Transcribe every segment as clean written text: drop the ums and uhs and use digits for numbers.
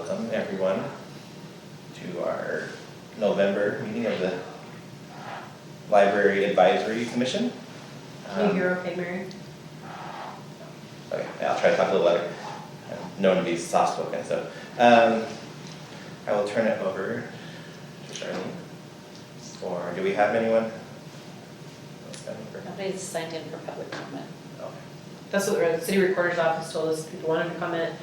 welcome everyone to our November meeting of the Library Advisory Commission. Can you hear okay, Mary? Okay, yeah, I'll try to talk a little louder. I'm known to be soft-spoken, so I will turn it over to Charlene. Or do we have anyone? Nobody's signed in for public comment. Okay. That's what the city recorder's office told us. If people wanted to comment,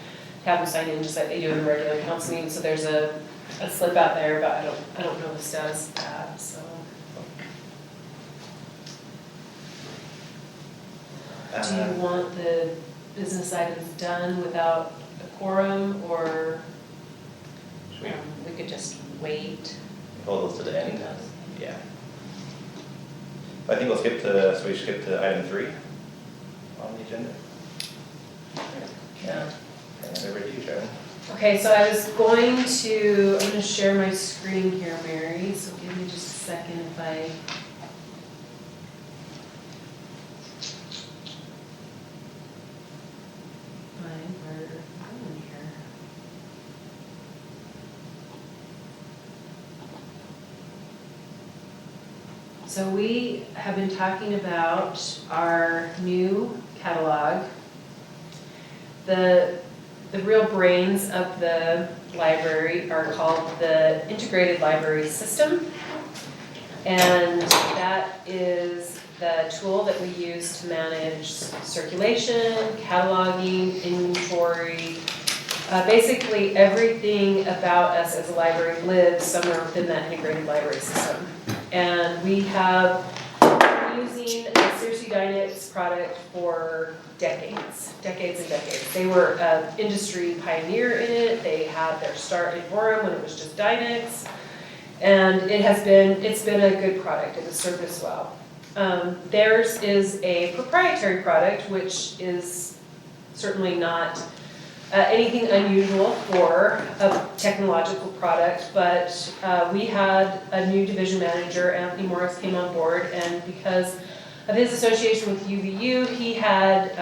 have them sign in just like they do in the regular council meeting. So there's a slip out there, but I don't know the status of that, so. Do you want the business items done without a quorum, or? We could just wait. Hold those to the end? Yeah. I think we'll skip to, so we skip to item 3 on the agenda. Yeah. And over to you, Sharon. Okay, so I was going to share my screen here, Mary, so give me just a second if I. Find where I'm going here. So we have been talking about our new catalog. The real brains of the library are called the Integrated Library System. And that is the tool that we use to manage circulation, cataloging, inventory. Basically everything about us as a library lives somewhere within that integrated library system. And we have been using the Cersei Dynex product for decades and decades. They were an industry pioneer in it. They had their start in Orem when it was just Dynex. And it's been a good product. It has served us well. Theirs is a proprietary product, which is certainly not anything unusual for a technological product, but we had a new division manager, Anthony Morris, came on board, and because of his association with UVU, he had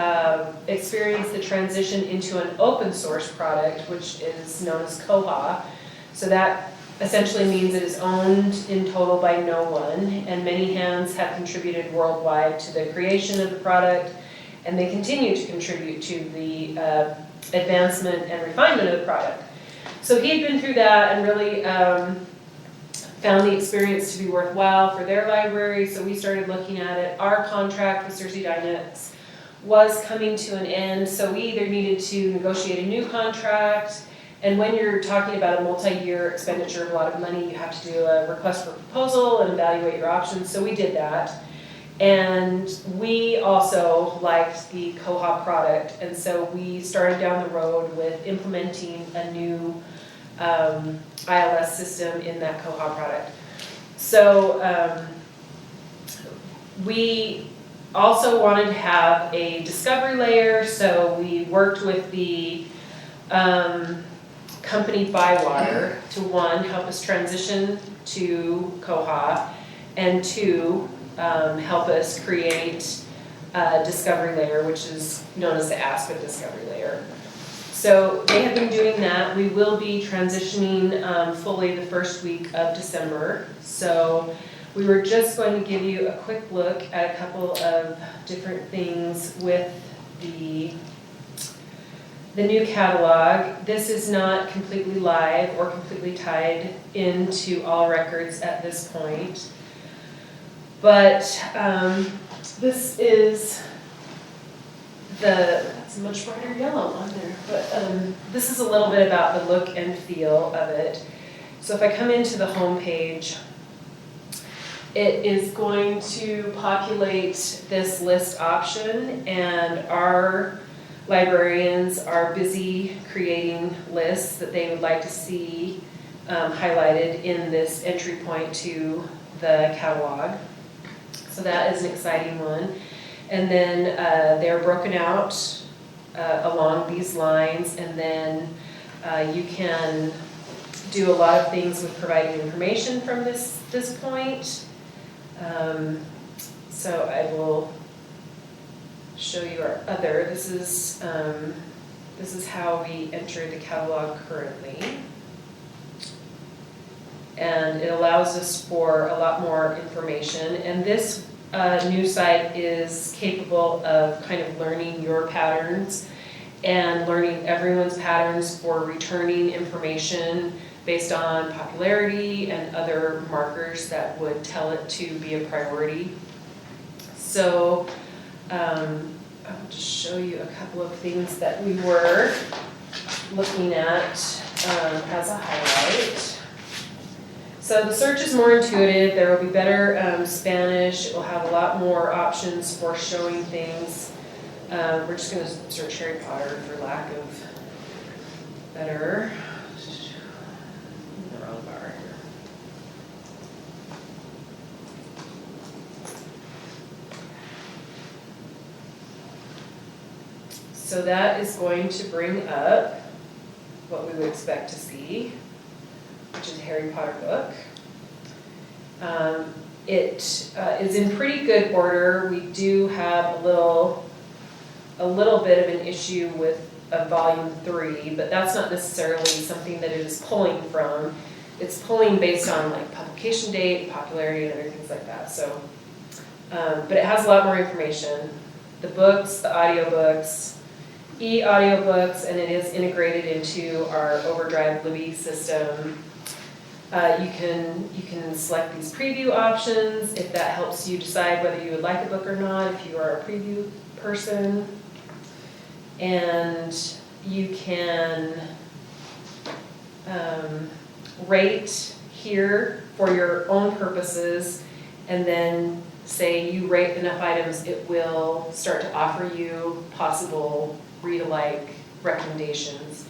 experienced the transition into an open source product, which is known as Koha. So that essentially means it is owned in total by no one, and many hands have contributed worldwide to the creation of the product, and they continue to contribute to the advancement and refinement of the product. So he had been through that and really found the experience to be worthwhile for their library, so we started looking at it. Our contract with Cersei Dynex was coming to an end, so we either needed to negotiate a new contract, and when you're talking about a multi-year expenditure of a lot of money, you have to do a request for proposal and evaluate your options, so we did that. And we also liked the Koha product, and so we started down the road with implementing a new ILS system in that Koha product. So we also wanted to have a discovery layer, so we worked with the company Bywater to, one, help us transition to Koha, and two, help us create a discovery layer, which is known as the Aspen discovery layer. So they have been doing that. We will be transitioning fully the first week of December. So we were just going to give you a quick look at a couple of different things with the new catalog. This is not completely live or completely tied into all records at this point. But this is that's a much brighter yellow on there, but this is a little bit about the look and feel of it. So if I come into the home page, it is going to populate this list option, and our librarians are busy creating lists that they would like to see highlighted in this entry point to the catalog. So that is an exciting one. And then they're broken out along these lines, and then you can do a lot of things with providing information from this point. So I will show you our other. This is This is how we enter the catalog currently. And it allows us for a lot more information. And this new site is capable of kind of learning your patterns and learning everyone's patterns for returning information based on popularity and other markers that would tell it to be a priority. So I'll just show you a couple of things that we were looking at as a highlight. So the search is more intuitive. There will be better Spanish. It will have a lot more options for showing things. We're just going to search Harry Potter for lack of better. The wrong bar here. So that is going to bring up what we would expect to see, which is a Harry Potter book. It is in pretty good order. We do have a little bit of an issue with volume 3, but that's not necessarily something that it is pulling from. It's pulling based on like publication date, popularity, and other things like that. So, but it has a lot more information. The books, the audiobooks, e-audiobooks, and it is integrated into our Overdrive Libby system. You can select these preview options if that helps you decide whether you would like a book or not, if you are a preview person. And you can rate here for your own purposes, and then say you rate enough items, it will start to offer you possible read-alike recommendations.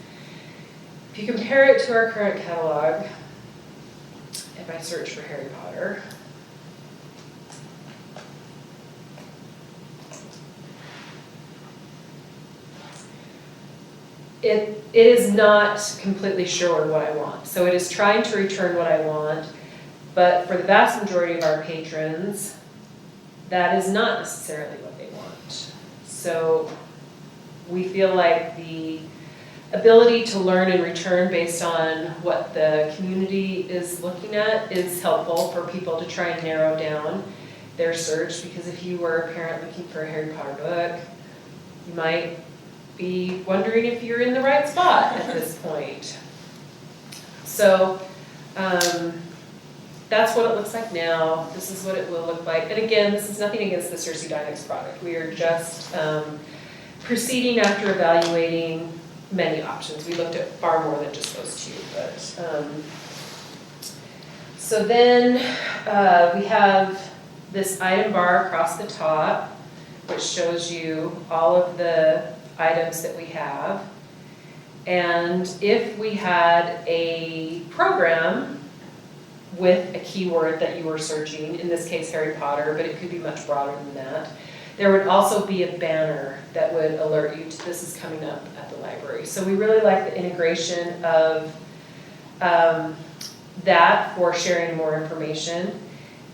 If you compare it to our current catalog, if I search for Harry Potter, it is not completely sure what I want. So it is trying to return what I want, but for the vast majority of our patrons, that is not necessarily what they want. So we feel like the ability to learn and return based on what the community is looking at is helpful for people to try and narrow down their search, because if you were a parent looking for a Harry Potter book, you might be wondering if you're in the right spot at this point. So that's what it looks like now. This is what it will look like. And again, this is nothing against the Circe Dynex product. We are just proceeding after evaluating many options. We looked at far more than just those two. But so then we have this item bar across the top, which shows you all of the items that we have. And if we had a program with a keyword that you were searching, in this case Harry Potter, but it could be much broader than that, there would also be a banner that would alert you to this is coming up at the library. So we really like the integration of that for sharing more information.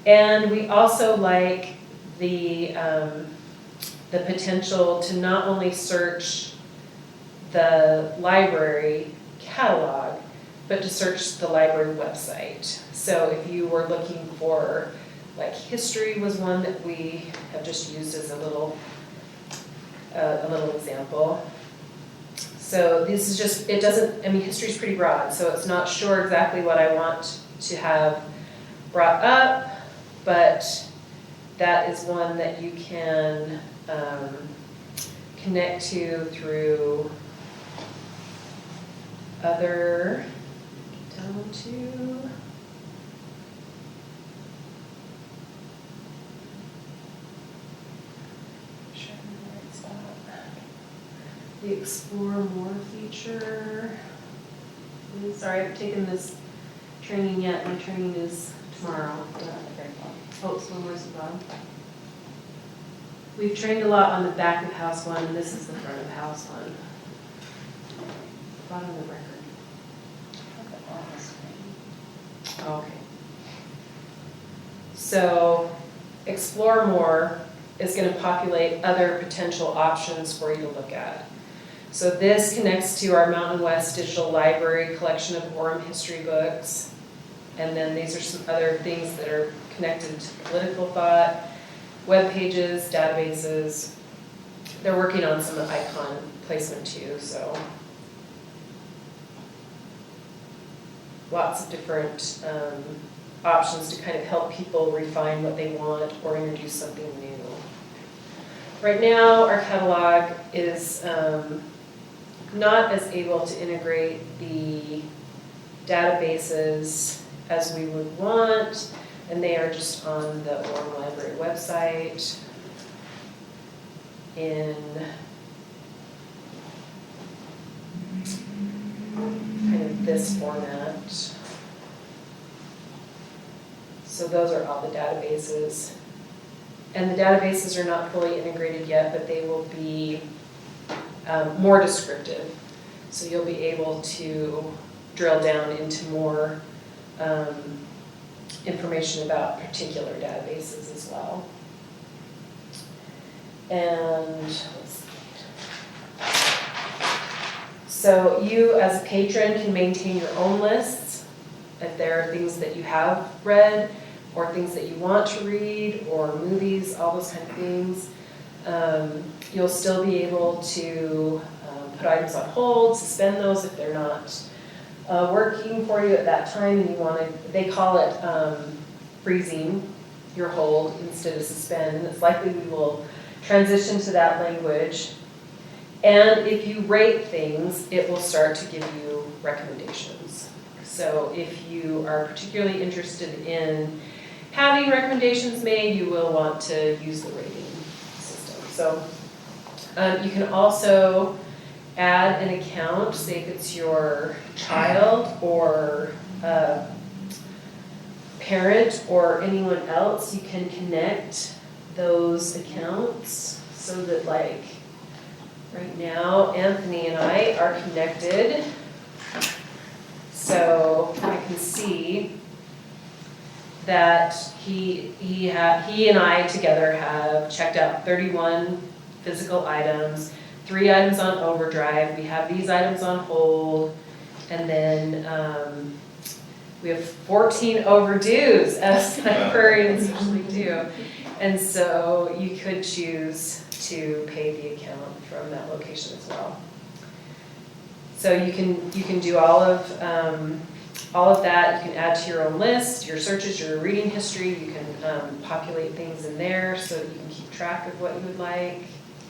And we also like the potential to not only search the library catalog, but to search the library website. So if you were looking for, like, history was one that we have just used as a little example. So this is just, it doesn't, I mean, history is pretty broad, so it's not sure exactly what I want to have brought up, but that is one that you can connect to through other, down to, the Explore More feature. Sorry, I haven't taken this training yet. My training is tomorrow. Oh, Explore More is the bottom. We've trained a lot on the back of house one, and this is the front of house one. Bottom of the record. Okay. So, Explore More is going to populate other potential options for you to look at. So this connects to our Mountain West Digital Library collection of Orem history books. And then these are some other things that are connected to political thought, web pages, databases. They're working on some icon placement too, so. Lots of different options to kind of help people refine what they want or introduce something new. Right now, our catalog is not as able to integrate the databases as we would want, and they are just on the Orem Library website in kind of this format. So those are all the databases. And the databases are not fully integrated yet, but they will be more descriptive. So you'll be able to drill down into more information about particular databases as well. And so you as a patron can maintain your own lists if there are things that you have read or things that you want to read or movies, all those kind of things. You'll still be able to put items on hold, suspend those if they're not working for you at that time and you want to, they call it freezing your hold instead of suspend, and it's likely we will transition to that language. And if you rate things, it will start to give you recommendations. So if you are particularly interested in having recommendations made, you will want to use the rating system. So you can also add an account, say if it's your child or parent or anyone else, you can connect those accounts so that, like, right now Anthony and I are connected. So I can see that he and I together have checked out 31 physical items, 3 items on overdrive. We have these items on hold, and then we have 14 overdues, as librarians usually do. And so you could choose to pay the account from that location as well. So you can do all of that. You can add to your own list, your searches, your reading history. You can populate things in there so that you can keep track of what you would like.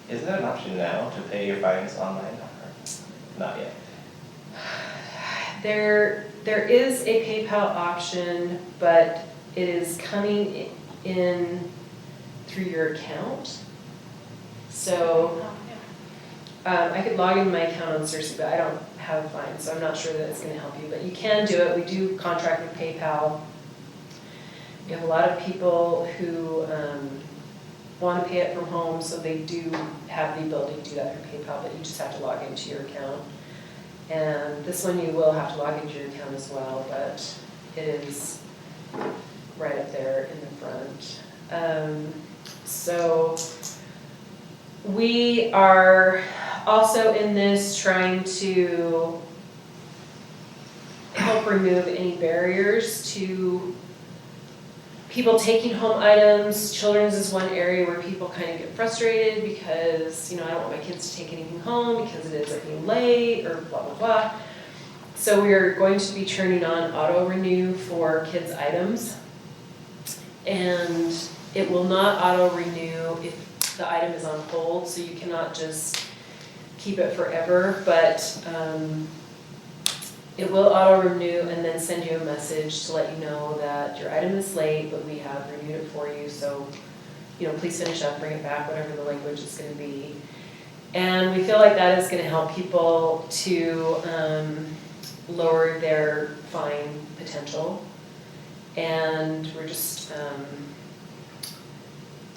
Is that an option now to pay your fines online? Or not yet? There is a PayPal option, but it is coming in through your account. So I could log into my account on Cersei, but I don't have a fine, so I'm not sure that it's going to help you. But you can do it. We do contract with PayPal. We have a lot of people who want to pay it from home, so they do have the ability to do that through PayPal, but you just have to log into your account. And this one you will have to log into your account as well, but it is right up there in the front. So we are also in this trying to help remove any barriers to people taking home items. Children's is one area where people kind of get frustrated because, I don't want my kids to take anything home because it ends up being late or blah, blah, blah. So we are going to be turning on auto renew for kids' items. And it will not auto renew if the item is on hold, so you cannot just keep it forever, but it will auto renew and then send you a message to let you know that your item is late, but we have renewed it for you, so please finish up, bring it back, whatever the language is going to be. And we feel like that is going to help people to lower their fine potential. And we're just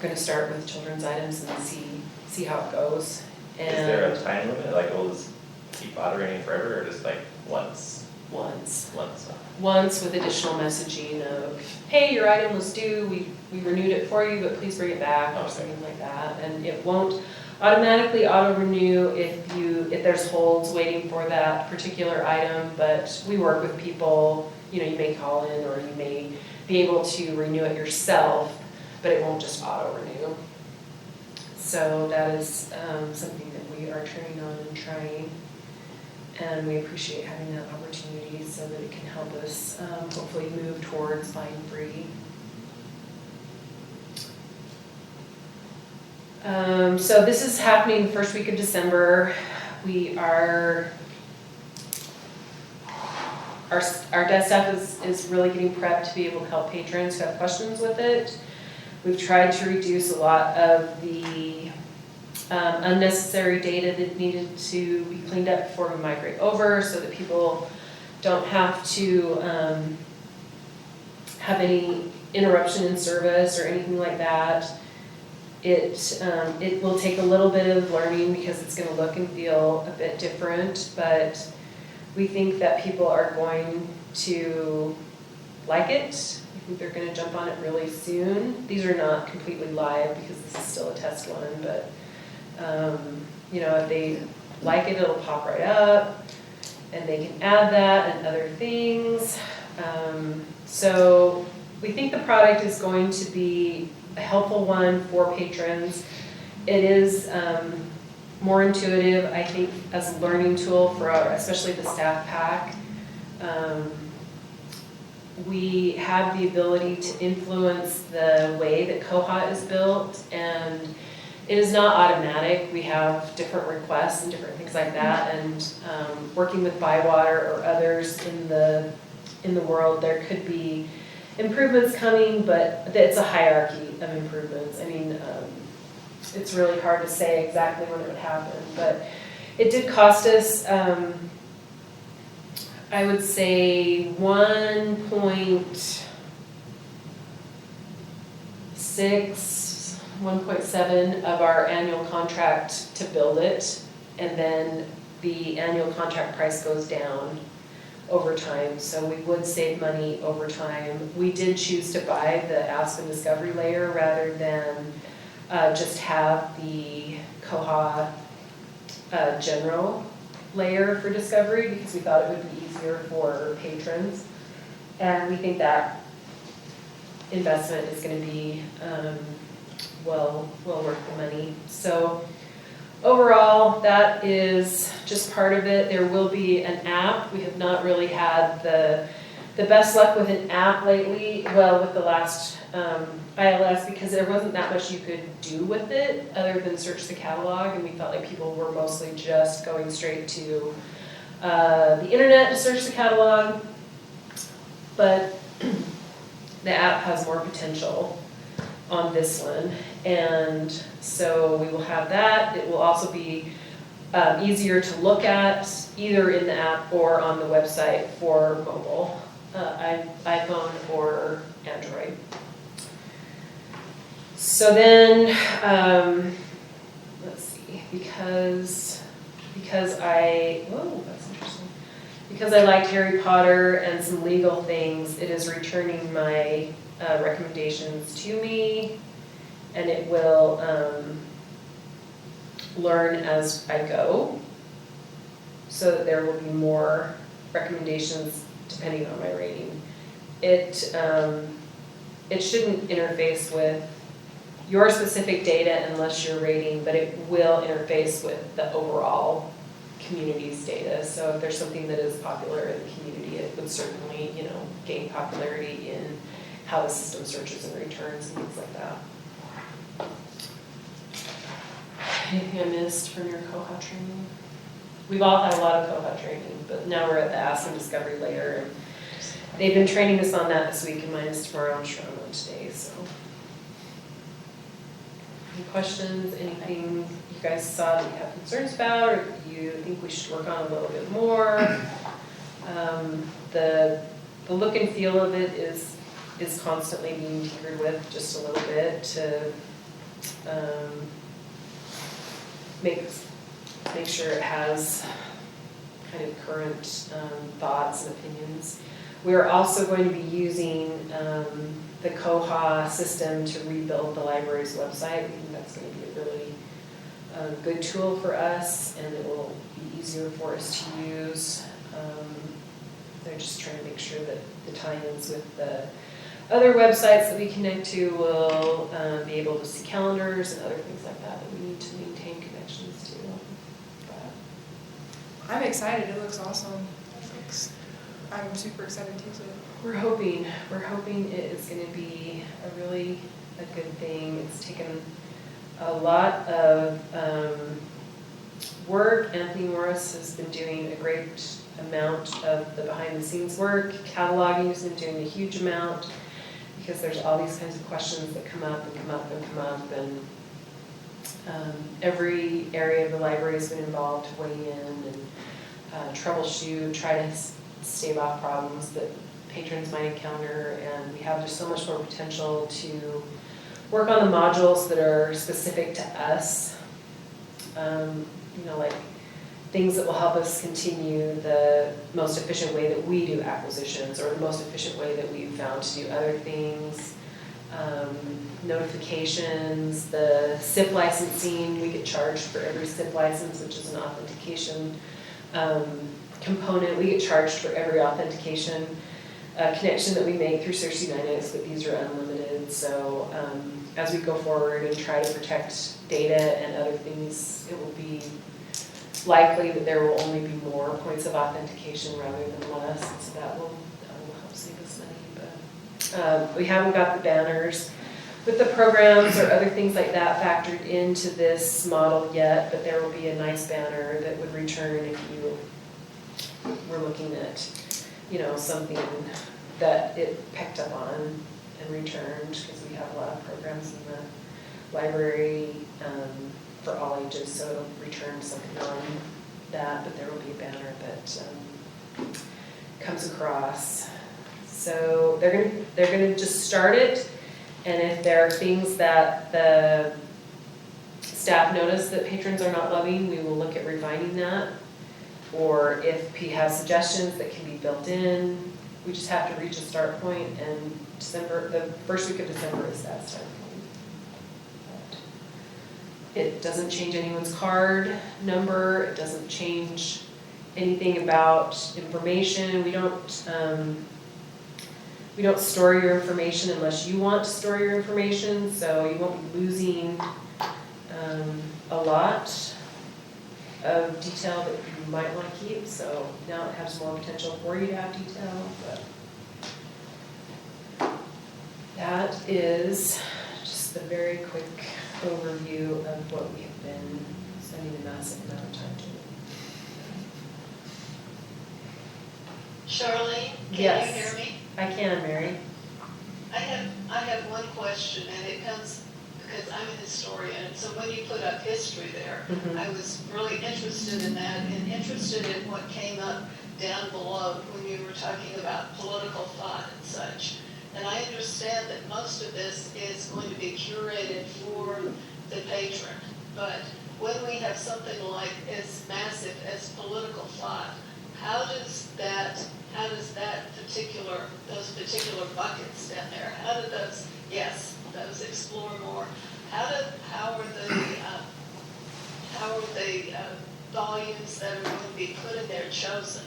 going to start with children's items and see how it goes. And is there a time limit? Like, will this keep auto-renewing forever, or just like once? Once with additional messaging of, hey, your item was due, we renewed it for you, but please bring it back, or something like that. And it won't automatically auto-renew if you if there's holds waiting for that particular item, but we work with people, you may call in or you may be able to renew it yourself, but it won't just auto-renew. So that is something that we are training on and trying, and we appreciate having that opportunity so that it can help us hopefully move towards buying free. So this is happening the first week of December. Our desk staff is really getting prepped to be able to help patrons who have questions with it. We've tried to reduce a lot of the unnecessary data that needed to be cleaned up before we migrate over, so that people don't have to have any interruption in service or anything like that. It will take a little bit of learning because it's going to look and feel a bit different, but we think that people are going to like it. I think they're going to jump on it really soon. These are not completely live because this is still a test one, but if they like it, it'll pop right up, and they can add that and other things. So we think the product is going to be a helpful one for patrons. It is more intuitive, I think, as a learning tool for especially the staff pack. We have the ability to influence the way that Koha is built, and it is not automatic. We have different requests and different things like that, and working with Bywater or others in the world, there could be improvements coming, but it's a hierarchy of improvements. I mean, it's really hard to say exactly when it would happen, but it did cost us, I would say 1.7 of our annual contract to build it, and then the annual contract price goes down over time, so we would save money over time. We did choose to buy the Aspen Discovery layer rather than just have the Koha general layer for Discovery, because we thought it would be easier for patrons, and we think that investment is going to be well worth the money. So overall, that is just part of it. There will be an app. We have not really had the best luck with an app lately, with the last ILS, because there wasn't that much you could do with it other than search the catalog, and we felt like people were mostly just going straight to the internet to search the catalog. But the app has more potential on this one, and so we will have that. It will also be easier to look at either in the app or on the website for mobile, iPhone or Android. So then, let's see, because that's interesting. Because I liked Harry Potter and some legal things, it is returning my recommendations to me, and it will learn as I go, so that there will be more recommendations depending on my rating. It shouldn't interface with your specific data unless you're rating, but it will interface with the overall community's data. So if there's something that is popular in the community, it would certainly, gain popularity in how the system searches and returns and things like that. Anything I missed from your Koha training? We've all had a lot of Koha training, but now we're at the Aspen Discovery layer, and they've been training us on that this week, and mine is tomorrow. I'm sure I'm on today, so. Any questions, anything you guys saw that you have concerns about, or you think we should work on a little bit more? The look and feel of it is constantly being tinkered with just a little bit to make sure it has kind of current thoughts and opinions. We are also going to be using the Koha system to rebuild the library's website. We think that's going to be a really a good tool for us, and it will be easier for us to use. They're just trying to make sure that the tie-ins with the other websites that we connect to will be able to see calendars and other things like that we need to maintain connections to. But I'm excited, it looks awesome. I'm super excited to use it. we're hoping it is going to be a good thing. It's taken a lot of work. Anthony Morris has been doing a great amount of the behind the scenes work. Cataloging has been doing a huge amount, because there's all these kinds of questions that come up and come up and come up, and every area of the library has been involved to weigh in and troubleshoot, try to stave off problems that patrons might encounter, and we have just so much more potential to work on the modules that are specific to us, like things that will help us continue the most efficient way that we do acquisitions, or the most efficient way that we've found to do other things. Notifications, the SIP licensing, we get charged for every SIP license, which is an authentication component. We get charged for every authentication connection that we make through Cersei 9X, but these are unlimited. So as we go forward and try to protect data and other things, it will be likely that there will only be more points of authentication rather than less, so that will help save us money. But we haven't got the banners with the programs or other things like that factored into this model yet, but there will be a nice banner that would return if you were looking at, something that it picked up on and returned, because we have a lot of programs in the library for all ages, so it'll return something on that, but there will be a banner that comes across. So they're gonna just start it, and if there are things that the staff notice that patrons are not loving, we will look at refining that. Or if P has suggestions that can be built in, we just have to reach a start point, and the first week of December is that start point. It doesn't change anyone's card number, it doesn't change anything about information. We don't store your information unless you want to store your information, so you won't be losing a lot of detail that you might want to keep. So now it has more potential for you to have detail, but that is just a very quick overview of what we have been spending a massive amount of time doing. Charlene, can Yes. you hear me? I can, Mary. I have one question, and it comes because I'm a historian. So when you put up history there, Mhm. I was really interested in that, and interested in what came up down below when you were talking about political thought and such. And I understand that most of this is going to be curated for the patron. But when we have something like as massive as political thought, how does those particular buckets down there, how do those, those explore more, how are the volumes that are going to be put in there chosen?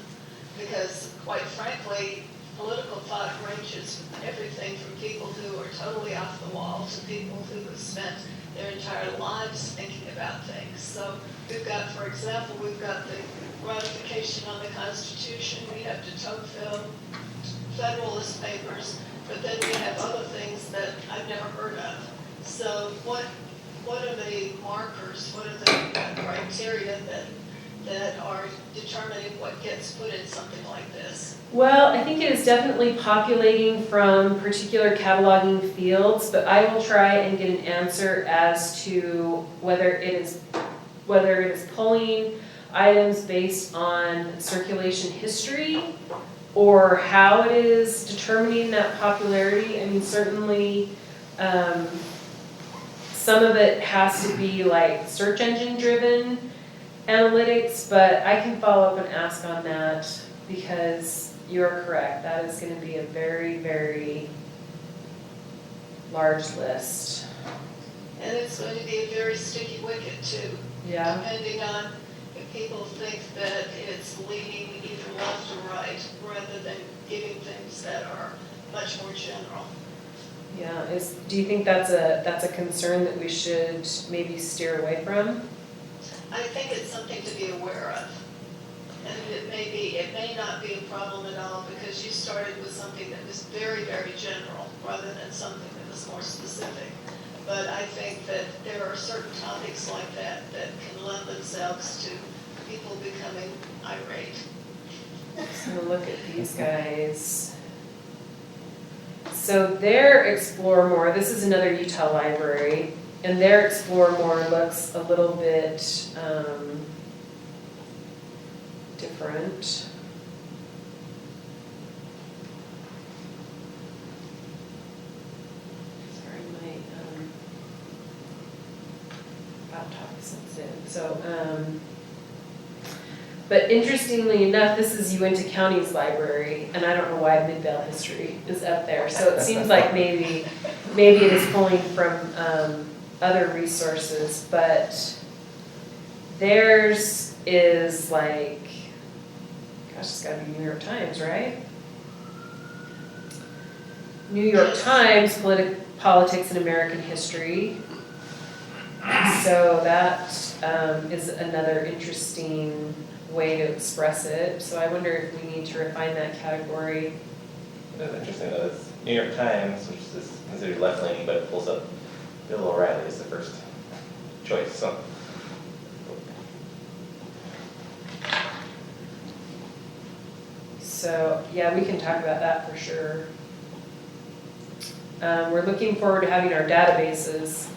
Because quite frankly, political thought ranges from everything from people who are totally off the wall to people who have spent their entire lives thinking about things. So we've got, for example, the ratification on the Constitution, we have de Tocqueville, Federalist Papers, but then we have other things that I've never heard of. So what are the markers, what are the criteria that are determining what gets put in something like this? Well, I think it is definitely populating from particular cataloging fields, but I will try and get an answer as to whether it is pulling items based on circulation history or how it is determining that popularity. I mean, certainly some of it has to be like search engine driven analytics, but I can follow up and ask on that, because you're correct. That is going to be a very, very large list. And it's going to be a very sticky wicket too. Yeah, depending on if people think that it's leaning either left or right, rather than giving things that are much more general. yeah. Do you think that's a concern that we should maybe steer away from? I think it's something to be aware of. And it may not be a problem at all, because you started with something that was very, very general, rather than something that was more specific. But I think that there are certain topics like that that can lend themselves to people becoming irate. So look at these guys. So their Explore More, this is another Utah library, and their Explore More looks a little bit different. Sorry, my laptop is sensitive. So, but interestingly enough, this is Uinta County's library, and I don't know why Midvale History is up there. So it seems like maybe it is pulling from other resources, but theirs is like, gosh, it's gotta be New York Times, right? New York Times, Politics and American History. So that is another interesting way to express it. So I wonder if we need to refine that category. It is interesting that it's New York Times, which is considered left-leaning, but it pulls up Bill O'Reilly as the first choice, so. So, yeah, we can talk about that for sure. We're looking forward to having our databases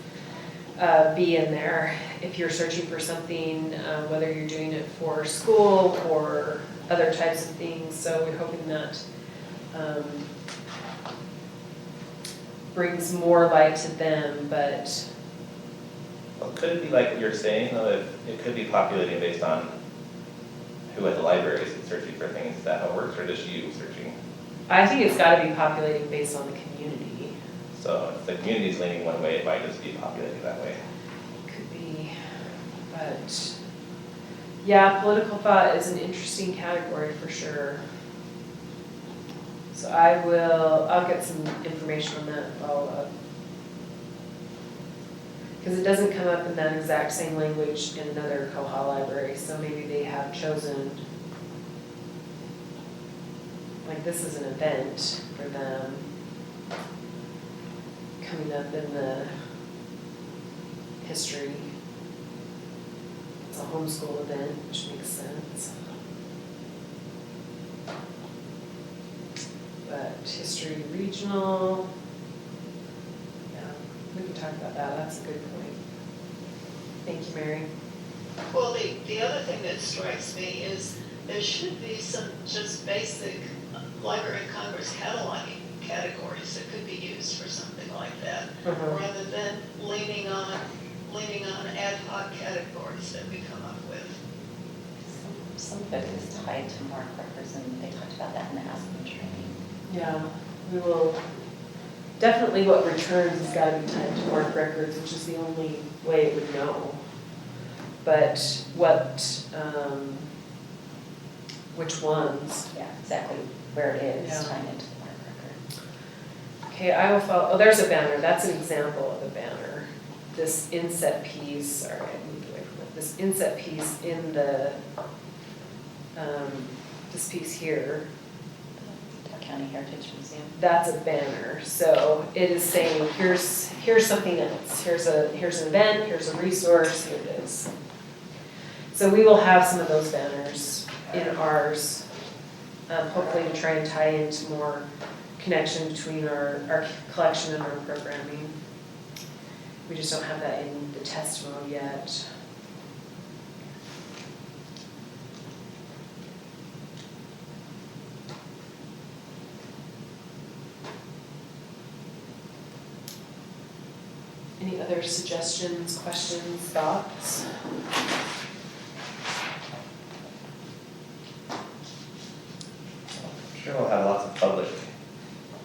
be in there if you're searching for something, whether you're doing it for school or other types of things. So we're hoping that brings more light to them, but Well, could it be like what you're saying, though, if it could be populating based on who at the library is searching for things, is that how it works, or just you searching? I think it's gotta be populating based on the community. So if the community's leaning one way, it might just be populating that way. Could be, but yeah, political thought is an interesting category for sure. So I'll get some information on that and follow up. Because it doesn't come up in that exact same language in another Koha library, so maybe they have chosen, like this is an event for them coming up in the history. It's a homeschool event, which makes sense. But history regional, yeah, we can talk about that, that's a good point. Thank you, Mary. Well, the other thing that strikes me is there should be some just basic Library of Congress cataloging categories that could be used for something like that, rather than leaning on ad hoc categories that we come up with. Some of it is tied to mark records, and they talked about that in the Aspen training. Yeah, we will, definitely what returns has got to be tied to mark records, which is the only way it would know. But which ones? Yeah, exactly where it is, Yeah. tying into the mark record. Okay, I will follow, oh, there's a banner, that's an example of a banner. This inset piece, sorry, I moved away from it. This inset piece in the, this piece here, Utah County Heritage Museum. that's a banner. So it is saying, here's something else. Here's an event, here's a resource, here it is. So we will have some of those banners in ours, hopefully to try and tie into more connection between our collection and our programming. We just don't have that in the test mode yet. Any other suggestions, questions, thoughts? I'm sure we'll have lots of public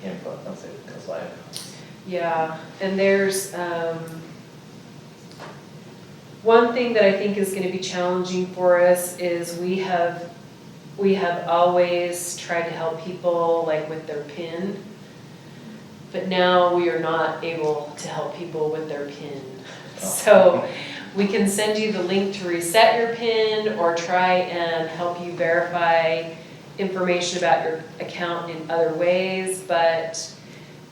input once it goes live. Yeah, and there's, One thing that I think is gonna be challenging for us is we have always tried to help people like with their PIN. But now we are not able to help people with their PIN. So we can send you the link to reset your PIN or try and help you verify information about your account in other ways, but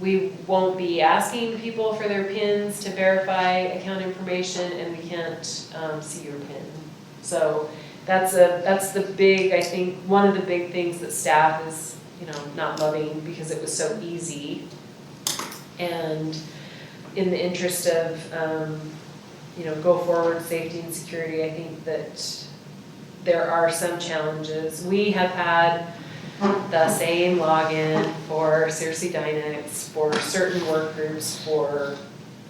we won't be asking people for their PINs to verify account information, and we can't see your PIN. So that's the big, I think, one of the big things that staff is, not loving because it was so easy. And in the interest of, go forward safety and security, I think that there are some challenges. We have had the same login for CRC Dynex for certain work groups for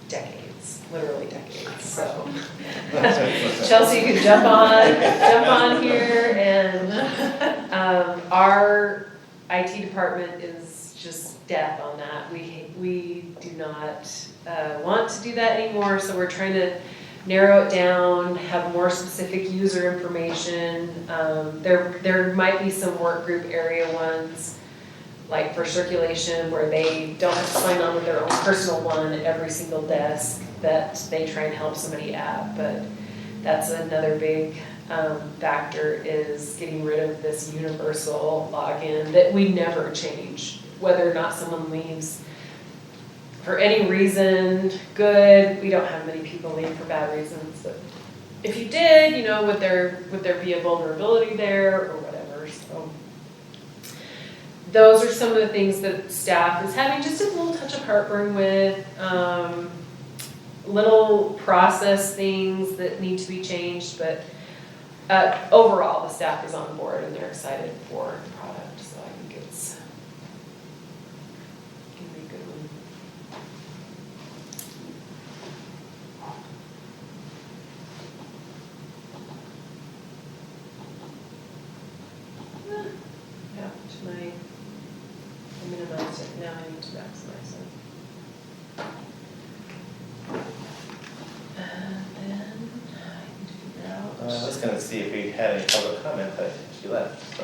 decades, literally decades, so. Chelsea, you could jump on here, and our IT department is just death on that. We do not want to do that anymore, so we're trying to narrow it down, have more specific user information. There might be some work group area ones, like for circulation, where they don't have to sign on with their own personal one at every single desk that they try and help somebody at. But that's another big factor, is getting rid of this universal login that we never change, whether or not someone leaves for any reason. Good, we don't have many people leave for bad reasons, but if you did, would there be a vulnerability there or whatever? So those are some of the things that staff is having just a little touch of heartburn with, little process things that need to be changed, but overall the staff is on board and they're excited for the product, so I think it's gonna be a good one. Yeah, I minimized it, now I need to maximize it. And then I need to figure out. I was gonna see if we had any public comment, but she left, so.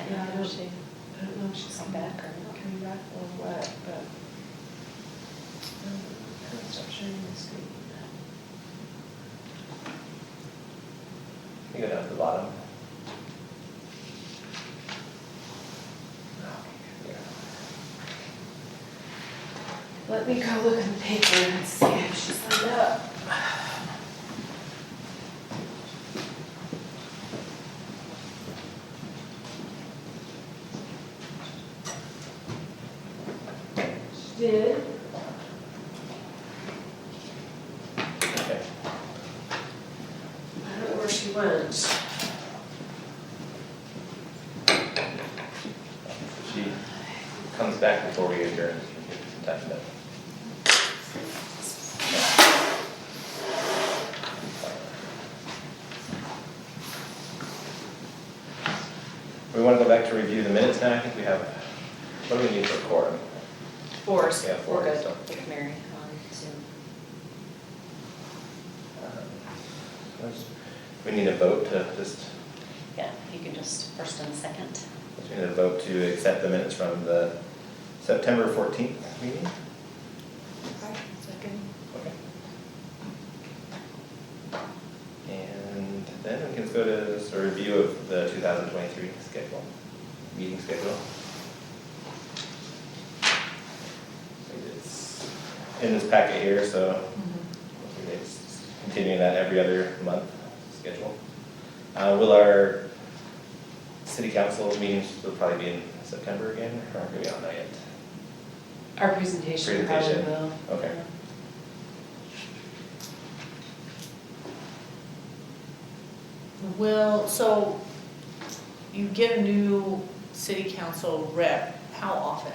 Yeah, I don't know if she's Come back or not. coming back or what, but. I'm gonna stop sharing my screen. You go down to the bottom. Let me go look in the paper and see if she's signed up. She did. Okay. I don't know where she went. She comes back before we adjourn. Touch that. We want to go back to review the minutes now. I think we have, what do we need for quorum? Four. Yeah, four. We're good. So, With Mary on Zoom. we need a vote to just, Yeah, you can just first and second. we need a vote to accept the minutes from the September 14th meeting. Second. Okay. And then we can go to just a review of the 2023 schedule, meeting schedule. It's in this packet here, so it's continuing that every other month schedule. Will our city council meetings will probably be in September again, or are we on that yet? Our presentation probably Presentation. will. Okay. So you get a new city council rep, how often?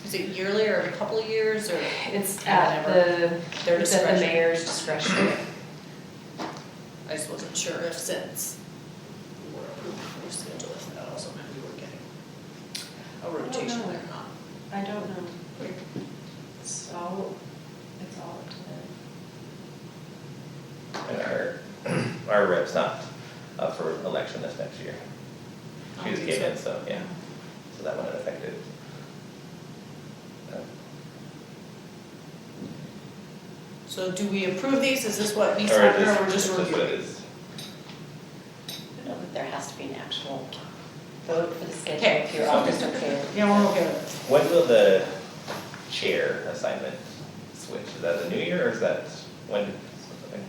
Is it yearly or every couple of years or? It's at Their it's at the discretion. mayor's discretion. I just wasn't sure if since we were approved for schedule, if that also meant we were getting a rotation know. or not. I don't know. It's all up to them. And our our rep's not up for election this next year. She just came in, so, yeah, so that wouldn't affect it. So do we approve these? Is this what needs Or to happen, just- or we're just it's what reviewing? it is. I know that there has to be an actual vote for the schedule Okay. if you're all just okay with it. Yeah, we're okay with it. When will the chair assignment switch? Is that the new year, or is that when? Okay.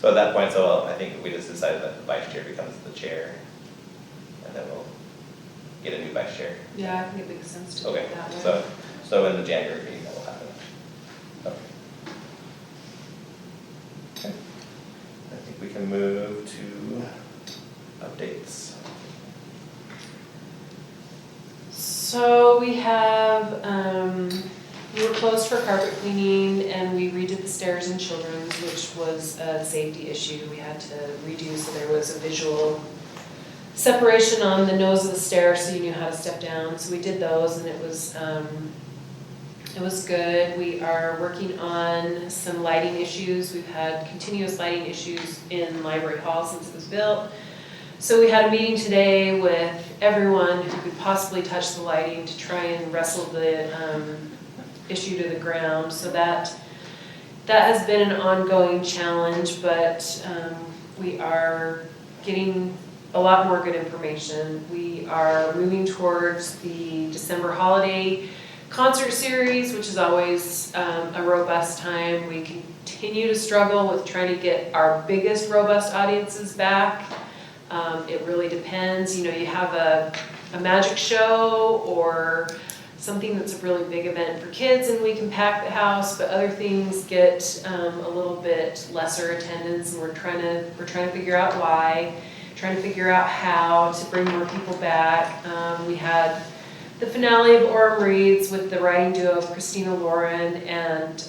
So at that point, so I think we just decided that the vice chair becomes the chair, and then we'll get a new vice chair. Yeah, I think it makes sense to do Okay, it that way. so in the January meeting that will happen. Okay. Okay. I think we can move to updates. So we have, we were closed for carpet cleaning and we redid the stairs in children's, which was a safety issue. We had to redo, so there was a visual separation on the nose of the stair so you knew how to step down. So we did those and it was good. We are working on some lighting issues. We've had continuous lighting issues in Library Hall since it was built. So we had a meeting today with everyone who could possibly touch the lighting to try and wrestle the issue to the ground. So that has been an ongoing challenge, but we are getting a lot more good information. We are moving towards the December holiday concert series, which is always a robust time. We continue to struggle with trying to get our biggest robust audiences back. It really depends, you know, you have a magic show or something that's a really big event for kids and we can pack the house, but other things get a little bit lesser attendance and we're trying to figure out why, trying to figure out how to bring more people back. We had the finale of Orem Reads with the writing duo of Christina Lauren, and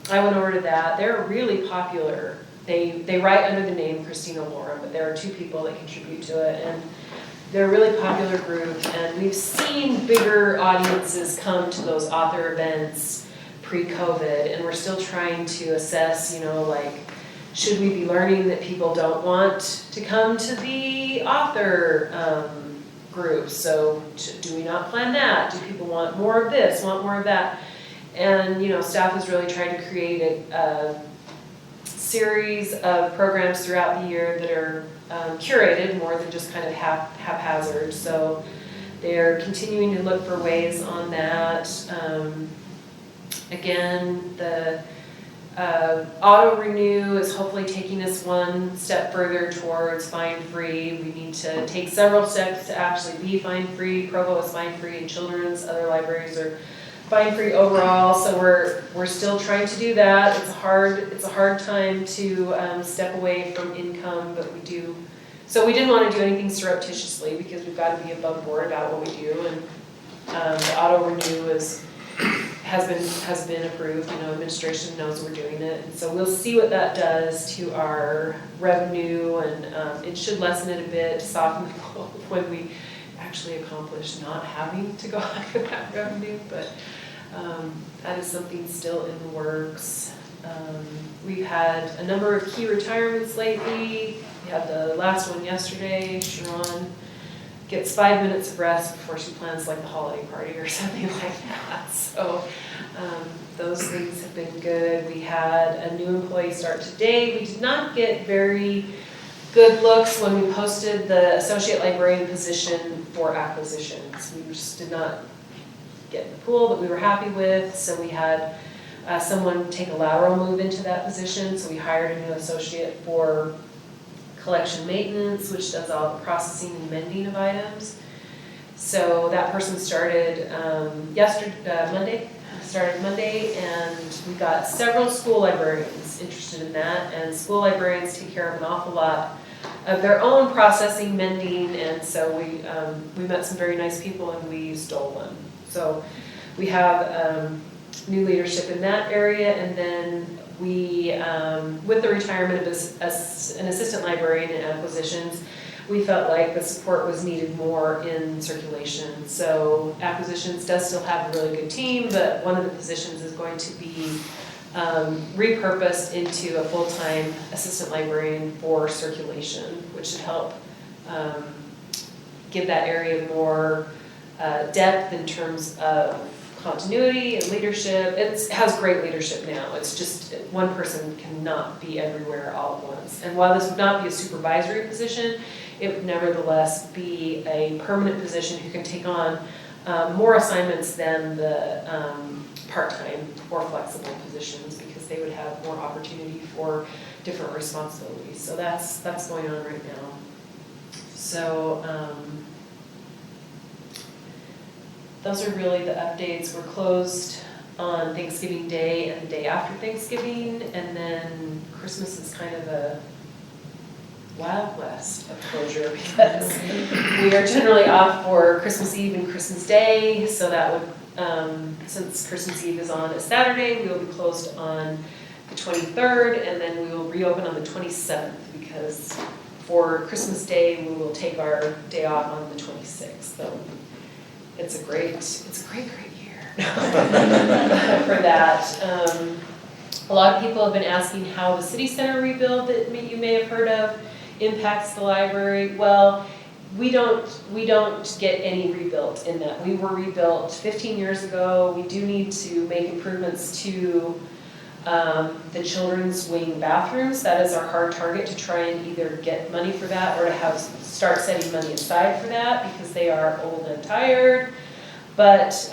I went over to that. They're really popular. They write under the name Christina Lauren, but there are two people that contribute to it, and they're a really popular group, and we've seen bigger audiences come to those author events pre-COVID, and we're still trying to assess, you know, like, should we be learning that people don't want to come to the author group? So do we not plan that? Do people want more of this, want more of that? And, you know, staff is really trying to create a series of programs throughout the year that are curated more than just kind of haphazard. So they're continuing to look for ways on that. Again, the auto renew is hopefully taking us one step further towards fine-free. We need to take several steps to actually be fine-free. Provo is fine-free and children's, other libraries are fine-free overall, so we're still trying to do that. It's a hard time to step away from income, but we do. So we didn't want to do anything surreptitiously because we've got to be above board about what we do, and the auto renew has been approved. You know, administration knows we're doing it, and so we'll see what that does to our revenue, and it should lessen it a bit, soften the blow when we actually accomplish not having to go after that revenue, but that is something still in the works. We've had a number of key retirements lately. We had the last one yesterday. Sharon gets 5 minutes of rest before she plans like the holiday party or something like that. So those things have been good. We had a new employee start today. We did not get very good looks when we posted the associate librarian position for acquisitions. We just did not get the pool that we were happy with, so we had someone take a lateral move into that position, so we hired a new associate for collection maintenance, which does all the processing and mending of items. So that person started Monday, and we got several school librarians interested in that, and school librarians take care of an awful lot of their own processing, mending, and so we met some very nice people and we stole them. So we have new leadership in that area, and then we, with the retirement of an assistant librarian in acquisitions, we felt like the support was needed more in circulation. So acquisitions does still have a really good team, but one of the positions is going to be repurposed into a full-time assistant librarian for circulation, which should help give that area more depth in terms of continuity and leadership. It has great leadership now. It's just one person cannot be everywhere all at once. And while this would not be a supervisory position, it would nevertheless be a permanent position who can take on more assignments than the part-time or flexible positions, because they would have more opportunity for different responsibilities. So that's going on right now. So those are really the updates. We're closed on Thanksgiving Day and the day after Thanksgiving, and then Christmas is kind of a Wild West of closure because we are generally off for Christmas Eve and Christmas Day, so that would, since Christmas Eve is on a Saturday, we will be closed on the 23rd, and then we will reopen on the 27th, because for Christmas Day, we will take our day off on the 26th. So it's a great year for that. A lot of people have been asking how the city center rebuild that you may have heard of impacts the library. Well, we don't get any rebuilt in that. We were rebuilt 15 years ago. We do need to make improvements to the children's wing bathrooms. That is our hard target, to try and either get money for that or to start setting money aside for that, because they are old and tired. But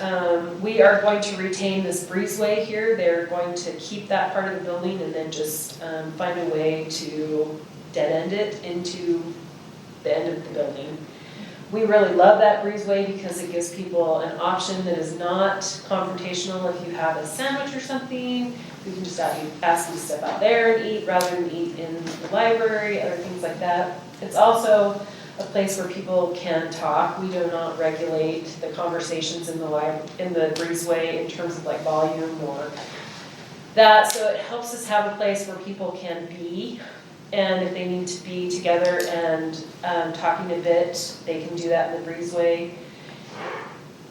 we are going to retain this breezeway here. They're going to keep that part of the building and then just find a way to dead end it into the end of the building. We really love that breezeway because it gives people an option that is not confrontational. If you have a sandwich or something, we can just ask you to step out there and eat rather than eat in the library, other things like that. It's also a place where people can talk. We do not regulate the conversations in the breezeway in terms of like volume or that, so it helps us have a place where people can be, and if they need to be together and talking a bit, they can do that in the breezeway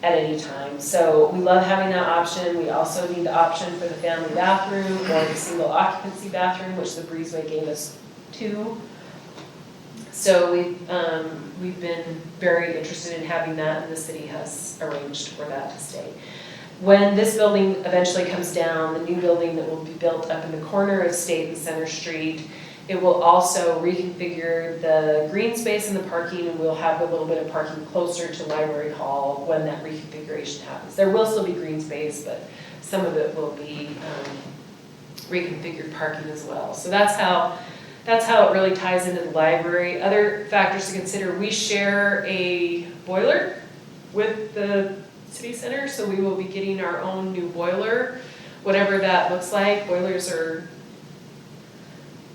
at any time. So we love having that option. We also need the option for the family bathroom or the single occupancy bathroom, which the breezeway gave us two. So we've been very interested in having that, and the city has arranged for that to stay. When this building eventually comes down, the new building that will be built up in the corner of State and Center Street, it will also reconfigure the green space and the parking, and we'll have a little bit of parking closer to Library Hall when that reconfiguration happens. There will still be green space, but some of it will be reconfigured parking as well. So that's how it really ties into the library. Other factors to consider: we share a boiler with the city center, so we will be getting our own new boiler, whatever that looks like. Boilers are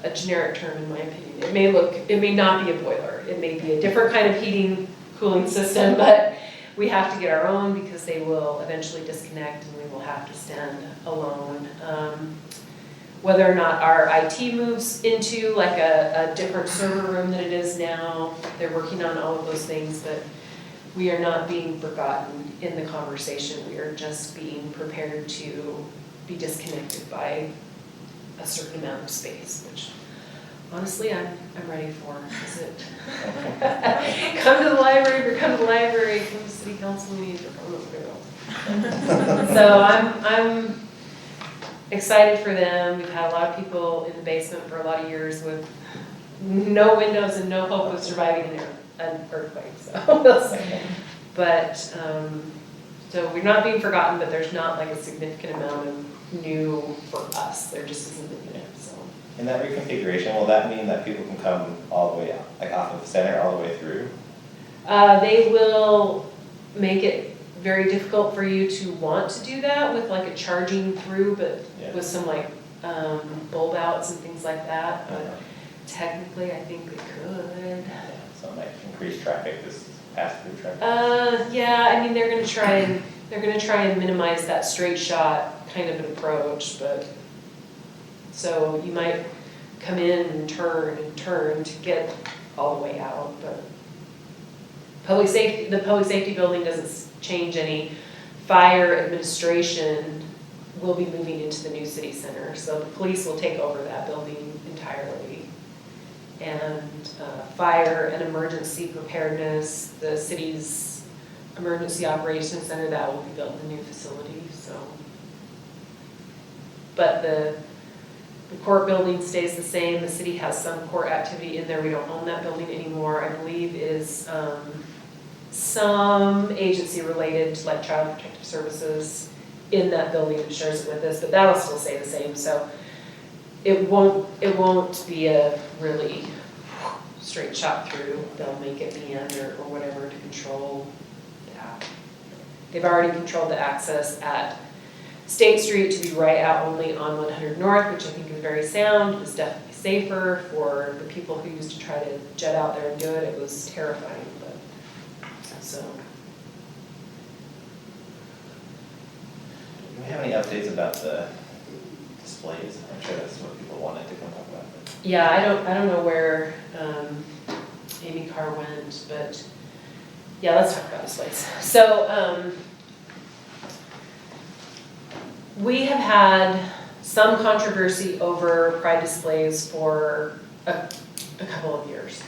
a generic term in my opinion. It may not be a boiler. It may be a different kind of heating, cooling system, but we have to get our own because they will eventually disconnect and we will have to stand alone. Whether or not our IT moves into like a different server room than it is now, they're working on all of those things, but we are not being forgotten in the conversation. We are just being prepared to be disconnected by a certain amount of space, which honestly I'm ready for. Is it come to the library, or come to the library, come to city council meetings, or come to the girl. So I'm excited for them. We've had a lot of people in the basement for a lot of years with no windows and no hope of surviving an earthquake. So, but so we're not being forgotten, but there's not like a significant amount of new for us. There just isn't the unit. So. In that reconfiguration, will that mean that people can come all the way out, like off of the center all the way through? They will make it very difficult for you to want to do that with like a charging through, but with some like bulb outs and things like that. But technically, I think they could. So it might increase traffic, this pass-through traffic. Yeah, I mean they're gonna try and minimize that straight shot kind of an approach, but so you might come in and turn to get all the way out, but the public safety building doesn't change any. Fire administration will be moving into the new city center, so the police will take over that building entirely. And fire and emergency preparedness, the city's emergency operations center, that will be built in the new facility, so. But the court building stays the same. The city has some court activity in there. We don't own that building anymore. I believe is some agency related to like Child Protective Services in that building and shares it with us, but that'll still stay the same. So it won't be a really straight shot through. They'll make it meander or whatever to control that. They've already controlled the access at State Street to be right out only on 100 North, which I think is very sound. It's definitely safer for the people who used to try to jet out there and do it. It was terrifying, but so. Do we have any updates about the displays? I'm sure that's what people wanted to come talk about. Yeah, I don't know where Amy Carr went, but yeah, let's talk about displays. So we have had some controversy over pride displays for a couple of years.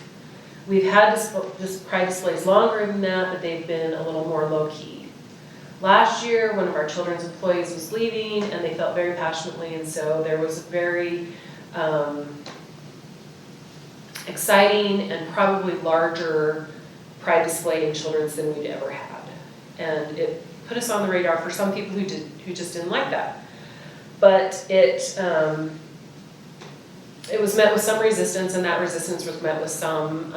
We've had this pride displays longer than that, but they've been a little more low-key. Last year, one of our children's employees was leaving, and they felt very passionately, and so there was a very exciting and probably larger pride display in children's than we'd ever had. And it put us on the radar for some people who just didn't like that. But it was met with some resistance, and that resistance was met with some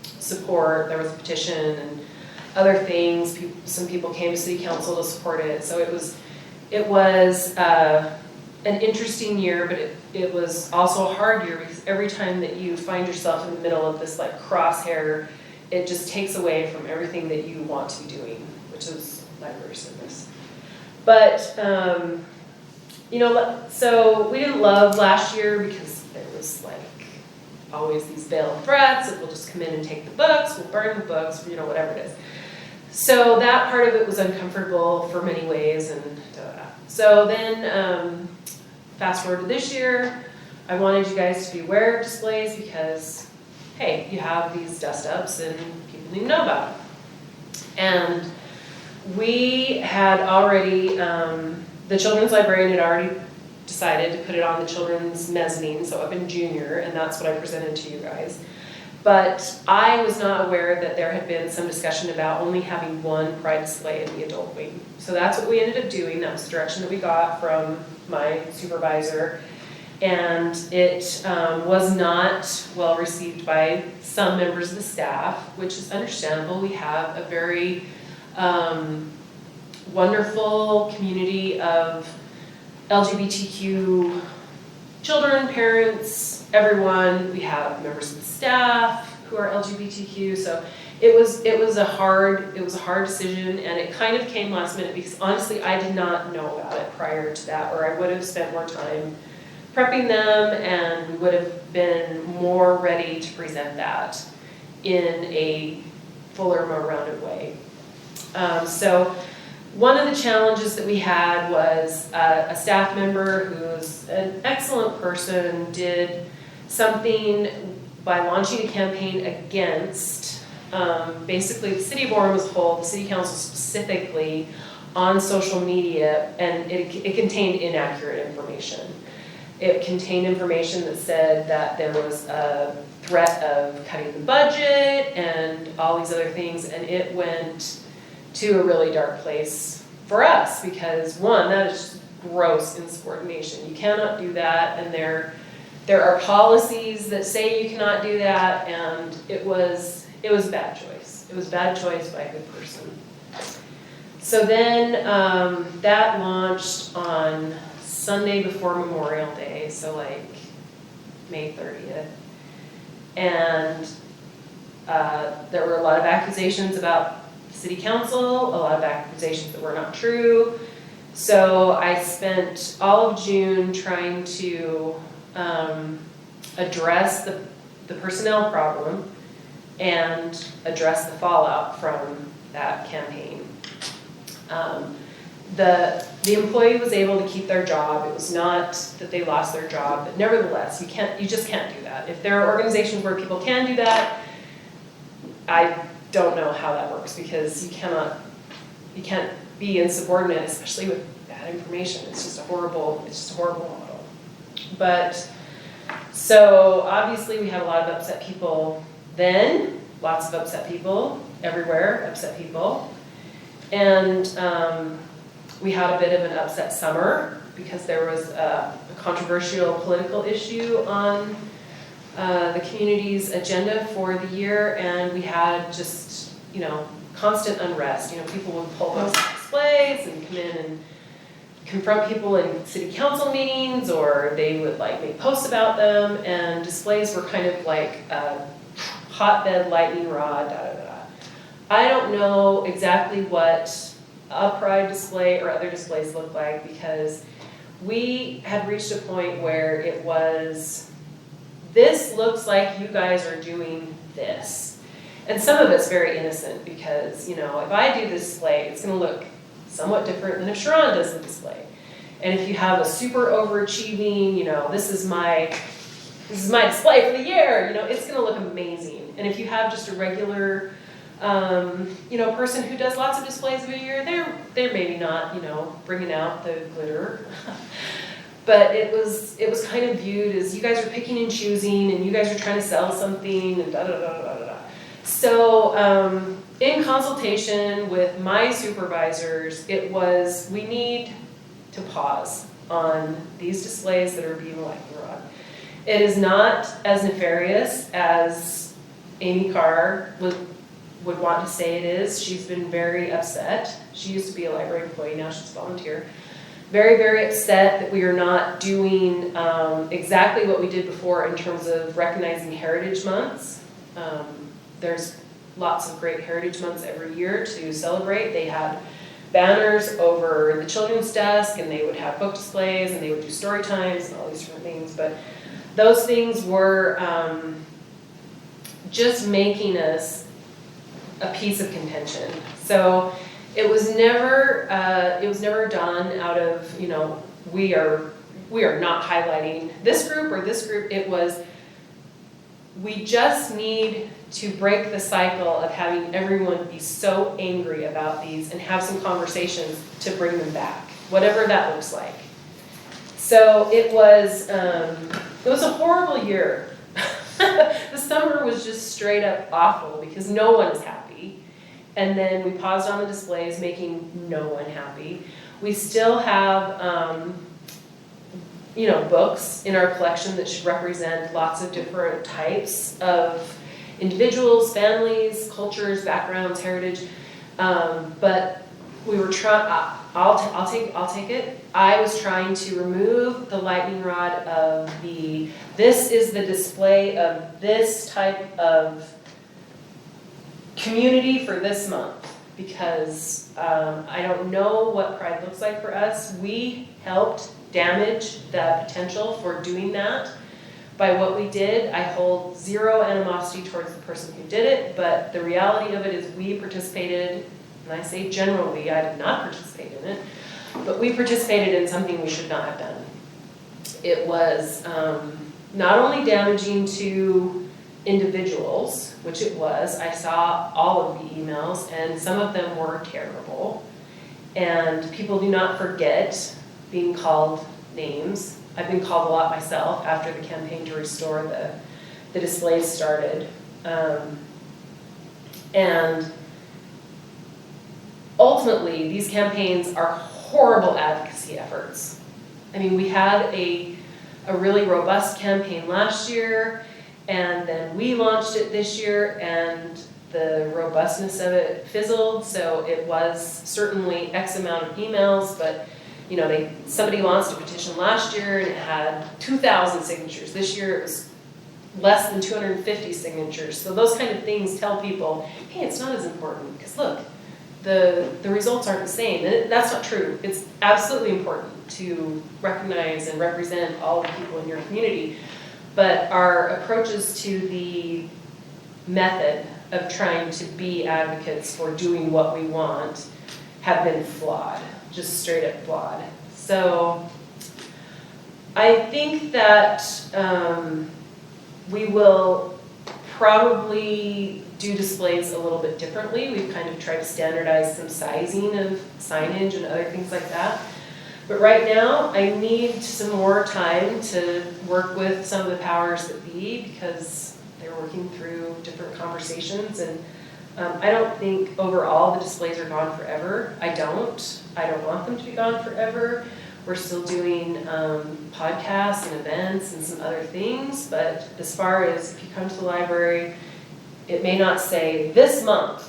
support. There was a petition and other things. Some people came to city council to support it. So it was an interesting year, but it was also a hard year because every time that you find yourself in the middle of this like crosshair, it just takes away from everything that you want to be doing, which is library service. But, so we didn't love last year because there was like always these veiled threats that we'll just come in and take the books, we'll burn the books, whatever it is. So that part of it was uncomfortable for many ways. And so then fast forward to this year, I wanted you guys to be aware of displays because, hey, you have these dust-ups and people need to know about them. And we had already, the children's librarian had already decided to put it on the children's mezzanine, so up in junior, and that's what I presented to you guys. But I was not aware that there had been some discussion about only having one pride display in the adult wing. So that's what we ended up doing. That was the direction that we got from my supervisor. And it was not well received by some members of the staff, which is understandable. We have a very wonderful community of LGBTQ children, parents, everyone. We have members of the staff who are LGBTQ, so it was a hard decision, and it kind of came last minute because honestly I did not know about it prior to that, or I would have spent more time prepping them and we would have been more ready to present that in a fuller, more rounded way. So one of the challenges that we had was a staff member who's an excellent person did something by launching a campaign against basically the city of Orem as a whole, the city council specifically, on social media, and it contained inaccurate information. It contained information that said that there was a threat of cutting the budget and all these other things, and it went to a really dark place for us because one, that is just gross insubordination. You cannot do that, and there are policies that say you cannot do that, and it was a bad choice. It was a bad choice by a good person. So then that launched on Sunday before Memorial Day, so like May 30th. And there were a lot of accusations about the city council, a lot of accusations that were not true. So I spent all of June trying to address the personnel problem and address the fallout from that campaign. The employee was able to keep their job. It was not that they lost their job, but nevertheless, you just can't do that. If there are organizations where people can do that, I don't know how that works, because you can't be insubordinate, especially with bad information. It's just a horrible model. But, so obviously we had a lot of upset people then, lots of upset people, everywhere, upset people. And we had a bit of an upset summer because there was a controversial political issue on the community's agenda for the year, and we had just, constant unrest. People would pull those displays and come in and confront people in city council meetings, or they would make posts about them, and displays were kind of like a hotbed lightning rod, I don't know exactly what a pride display or other displays look like, because we had reached a point where it was, this looks like you guys are doing this. And some of it's very innocent, because, if I do the display, it's going to look somewhat different than if Sharon does the display. And if you have a super overachieving, this is my display for the year, it's going to look amazing. And if you have just a regular person who does lots of displays of a year, they're maybe not, bringing out the glitter. But it was kind of viewed as you guys are picking and choosing, and you guys are trying to sell something, and da-da-da-da-da-da. So in consultation with my supervisors, it was, we need to pause on these displays that are being lightning rod. It is not as nefarious as Amy Carr would want to say it is. She's been very upset. She used to be a library employee, now she's a volunteer. Very, very upset that we are not doing exactly what we did before in terms of recognizing heritage months. There's lots of great heritage months every year to celebrate. They had banners over the children's desk, and they would have book displays, and they would do story times and all these different things. But those things were just making us a piece of contention. So it was never done out of, we are not highlighting this group or this group. It was, we just need to break the cycle of having everyone be so angry about these and have some conversations to bring them back, whatever that looks like. So it was a horrible year. The summer was just straight up awful because no one is happy. And then we paused on the displays, making no one happy. We still have, books in our collection that should represent lots of different types of individuals, families, cultures, backgrounds, heritage. But we were trying. I'll take it. I was trying to remove the lightning rod of this is the display of this type of community for this month, because I don't know what pride looks like for us. We helped damage the potential for doing that by what we did. I hold zero animosity towards the person who did it, but the reality of it is we participated, and I say generally, I did not participate in it, but we participated in something we should not have done. It was not only damaging to individuals, which it was. I saw all of the emails, and some of them were terrible. And people do not forget being called names. I've been called a lot myself after the campaign to restore the displays started. And ultimately, these campaigns are horrible advocacy efforts. I mean, we had a really robust campaign last year, and then we launched it this year, and the robustness of it fizzled. So it was certainly X amount of emails, but somebody launched a petition last year and it had 2,000 signatures. This year it was less than 250 signatures. So those kind of things tell people, hey, it's not as important, because look, the results aren't the same. And that's not true. It's absolutely important to recognize and represent all the people in your community. but our approaches to the method of trying to be advocates for doing what we want have been flawed, just straight up flawed. So I think that we will probably do displays a little bit differently. We've kind of tried to standardize some sizing of signage and other things like that. But right now, I need some more time to work with some of the powers that be because they're working through different conversations. And I don't think overall the displays are gone forever. I don't want them to be gone forever. We're still doing podcasts and events and some other things. But as far as if you come to the library, it may not say this month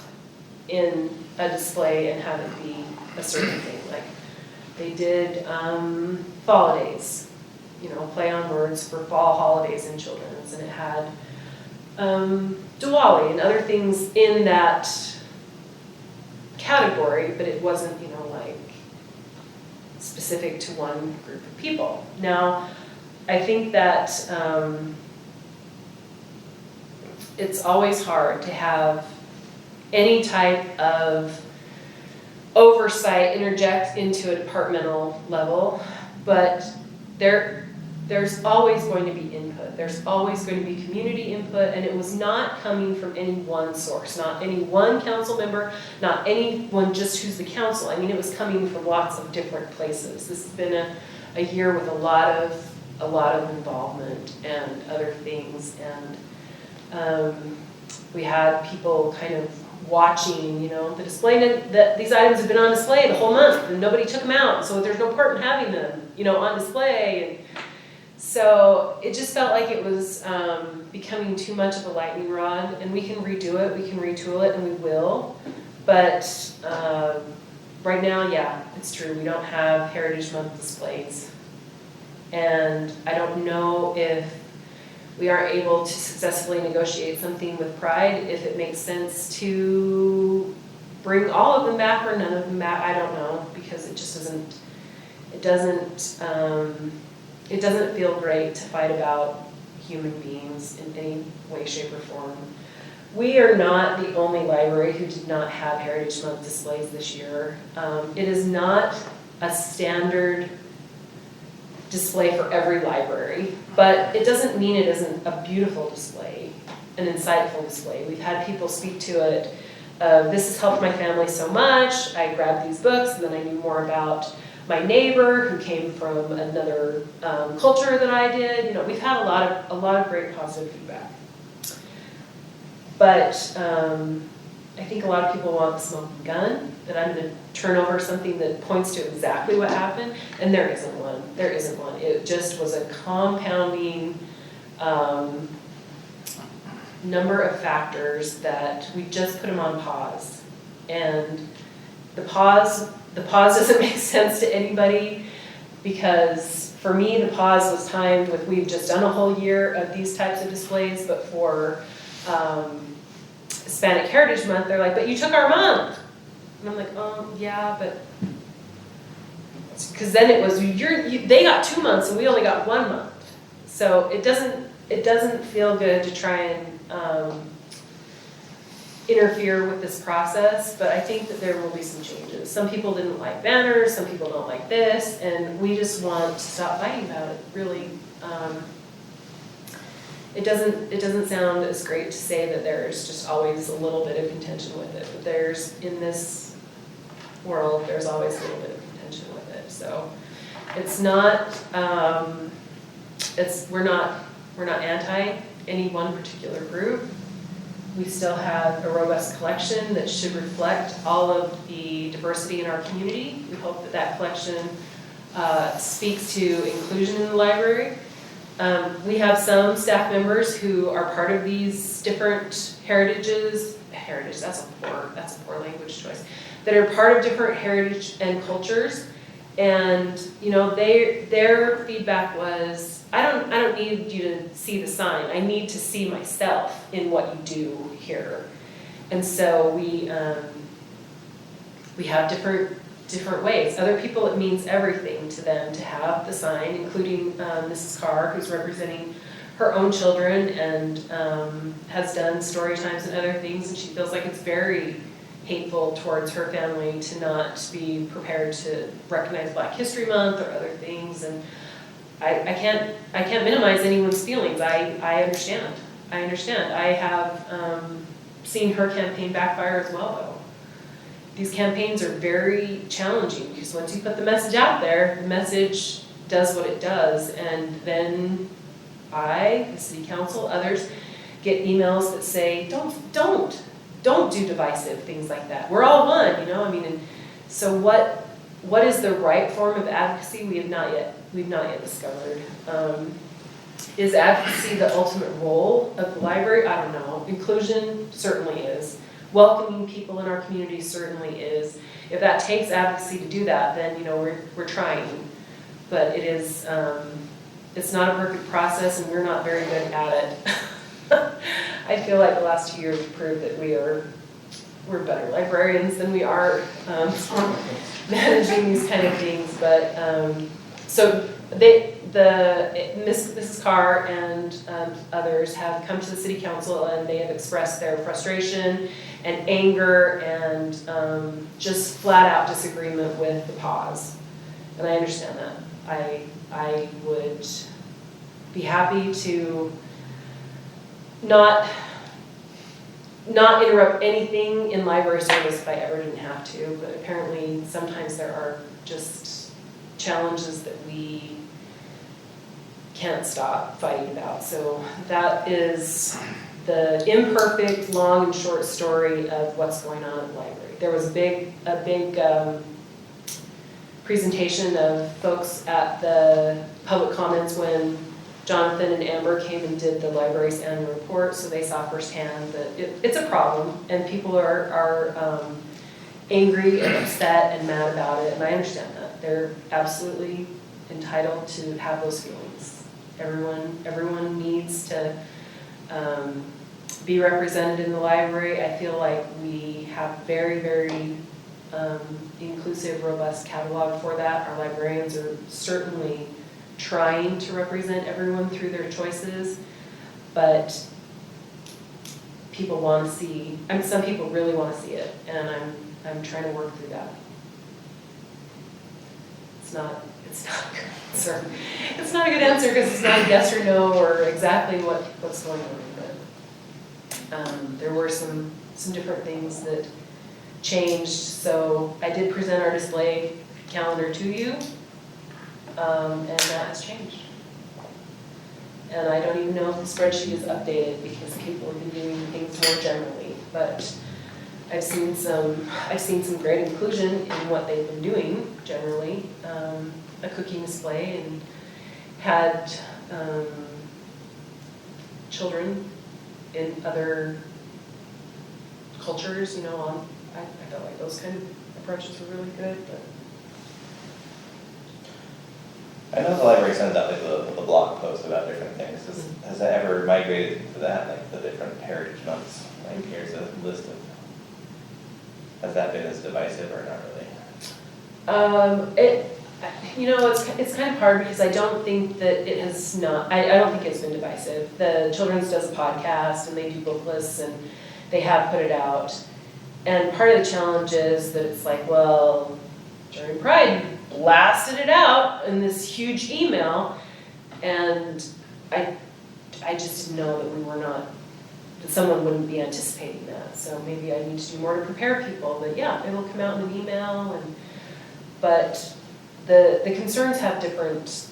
in a display and have it be a certain thing. Like they did holidays, play on words for fall holidays in children's, and it had Diwali and other things in that category, but it wasn't, like specific to one group of people. Now, I think that it's always hard to have any type of oversight interject into a departmental level, but there's always going to be input. There's always going to be community input, and it was not coming from any one source, not any one council member, not anyone just who's the council. I mean, it was coming from lots of different places. This has been a year with a lot of involvement and other things, and we had people kind of watching, the display, that these items have been on display the whole month and nobody took them out, so there's no point in having them, on display. And so it just felt like it was becoming too much of a lightning rod, and we can redo it, we can retool it, and we will. But right now, yeah, it's true, we don't have Heritage Month displays. And I don't know if we aren't able to successfully negotiate something with Pride, if it makes sense to bring all of them back or none of them back. I don't know, because it just doesn't feel great to fight about human beings in any way, shape, or form. We are not the only library who did not have Heritage Month displays this year. It is not a standard display for every library, but it doesn't mean it isn't a beautiful display, an insightful display. We've had people speak to it. This has helped my family so much. I grabbed these books, and then I knew more about my neighbor who came from another culture than I did. We've had a lot of great positive feedback. But I think a lot of people want the smoking gun, that I'm going to turn over something that points to exactly what happened, and there isn't one. There isn't one. It just was a compounding number of factors that we just put them on pause. And the pause doesn't make sense to anybody, because for me the pause was timed with, we've just done a whole year of these types of displays, but for Hispanic Heritage Month, they're like, but you took our month. And I'm like, yeah, but, because then it was, they got 2 months and we only got 1 month. So it doesn't feel good to try and interfere with this process, but I think that there will be some changes. Some people didn't like banners, some people don't like this, and we just want to stop fighting about it, really. It doesn't sound as great to say that there's just always a little bit of contention with it, but in this world, there's always a little bit of contention with it. So it's not, we're not anti any one particular group. We still have a robust collection that should reflect all of the diversity in our community. We hope that collection speaks to inclusion in the library. We have some staff members who are part of these different heritages, that's a poor language choice, that are part of different heritage and cultures. And their feedback was, I don't need you to see the sign. I need to see myself in what you do here. And so we have different ways. Other people, it means everything to them to have the sign, including Mrs. Carr, who's representing her own children and has done story times and other things, and she feels like it's very hateful towards her family to not be prepared to recognize Black History Month or other things. And I can't minimize anyone's feelings. I understand. I have seen her campaign backfire as well, though. These campaigns are very challenging because once you put the message out there, the message does what it does, and then the city council, others get emails that say, don't do divisive things like that. We're all one, you know. I mean, and so what is the right form of advocacy? We've not yet discovered. Is advocacy the ultimate role of the library? I don't know. Inclusion certainly is. Welcoming people in our community certainly is. If that takes advocacy to do that, then you know we're trying. But it is it's not a perfect process, and we're not very good at it. I feel like the last 2 years have proved that we're better librarians than we are managing these kind of things. But so Mrs. Carr and others have come to the city council, and they have expressed their frustration and anger and just flat out disagreement with the pause. And I understand that. I would be happy to not interrupt anything in library service if I ever didn't have to, but apparently sometimes there are just challenges that we can't stop fighting about. So that is the imperfect, long and short story of what's going on at the library. There was a big presentation of folks at the public comments when Jonathan and Amber came and did the library's annual report, so they saw firsthand that it's a problem, and people are angry and upset and mad about it, and I understand that. They're absolutely entitled to have those feelings. Everyone needs to be represented in the library. I feel like we have very, very inclusive, robust catalog for that. Our librarians are certainly trying to represent everyone through their choices, but people want to see, some people really want to see it, and I'm trying to work through that. It's not a good answer. It's not a good answer because it's not a yes or no or exactly what's going on, but there were some different things that changed. So I did present our display calendar to you, and that has changed. And I don't even know if the spreadsheet is updated because people have been doing things more generally, but I've seen some great inclusion in what they've been doing generally. A cooking display, and had children in other cultures, you know, I felt like those kind of approaches were really good. But I know the library sends out like the blog post about different things. Has that ever migrated to that, like the different heritage months? Like here's a list of. Has that been as divisive or not really? You know, it's kind of hard because I don't think that it has not. I don't think it's been divisive. The Children's does a podcast and they do book lists and they have put it out. And part of the challenge is that it's like, well, during Pride, you blasted it out in this huge email, and I just didn't know that that someone wouldn't be anticipating that. So maybe I need to do more to prepare people. But yeah, it will come out in an email, but the concerns have different.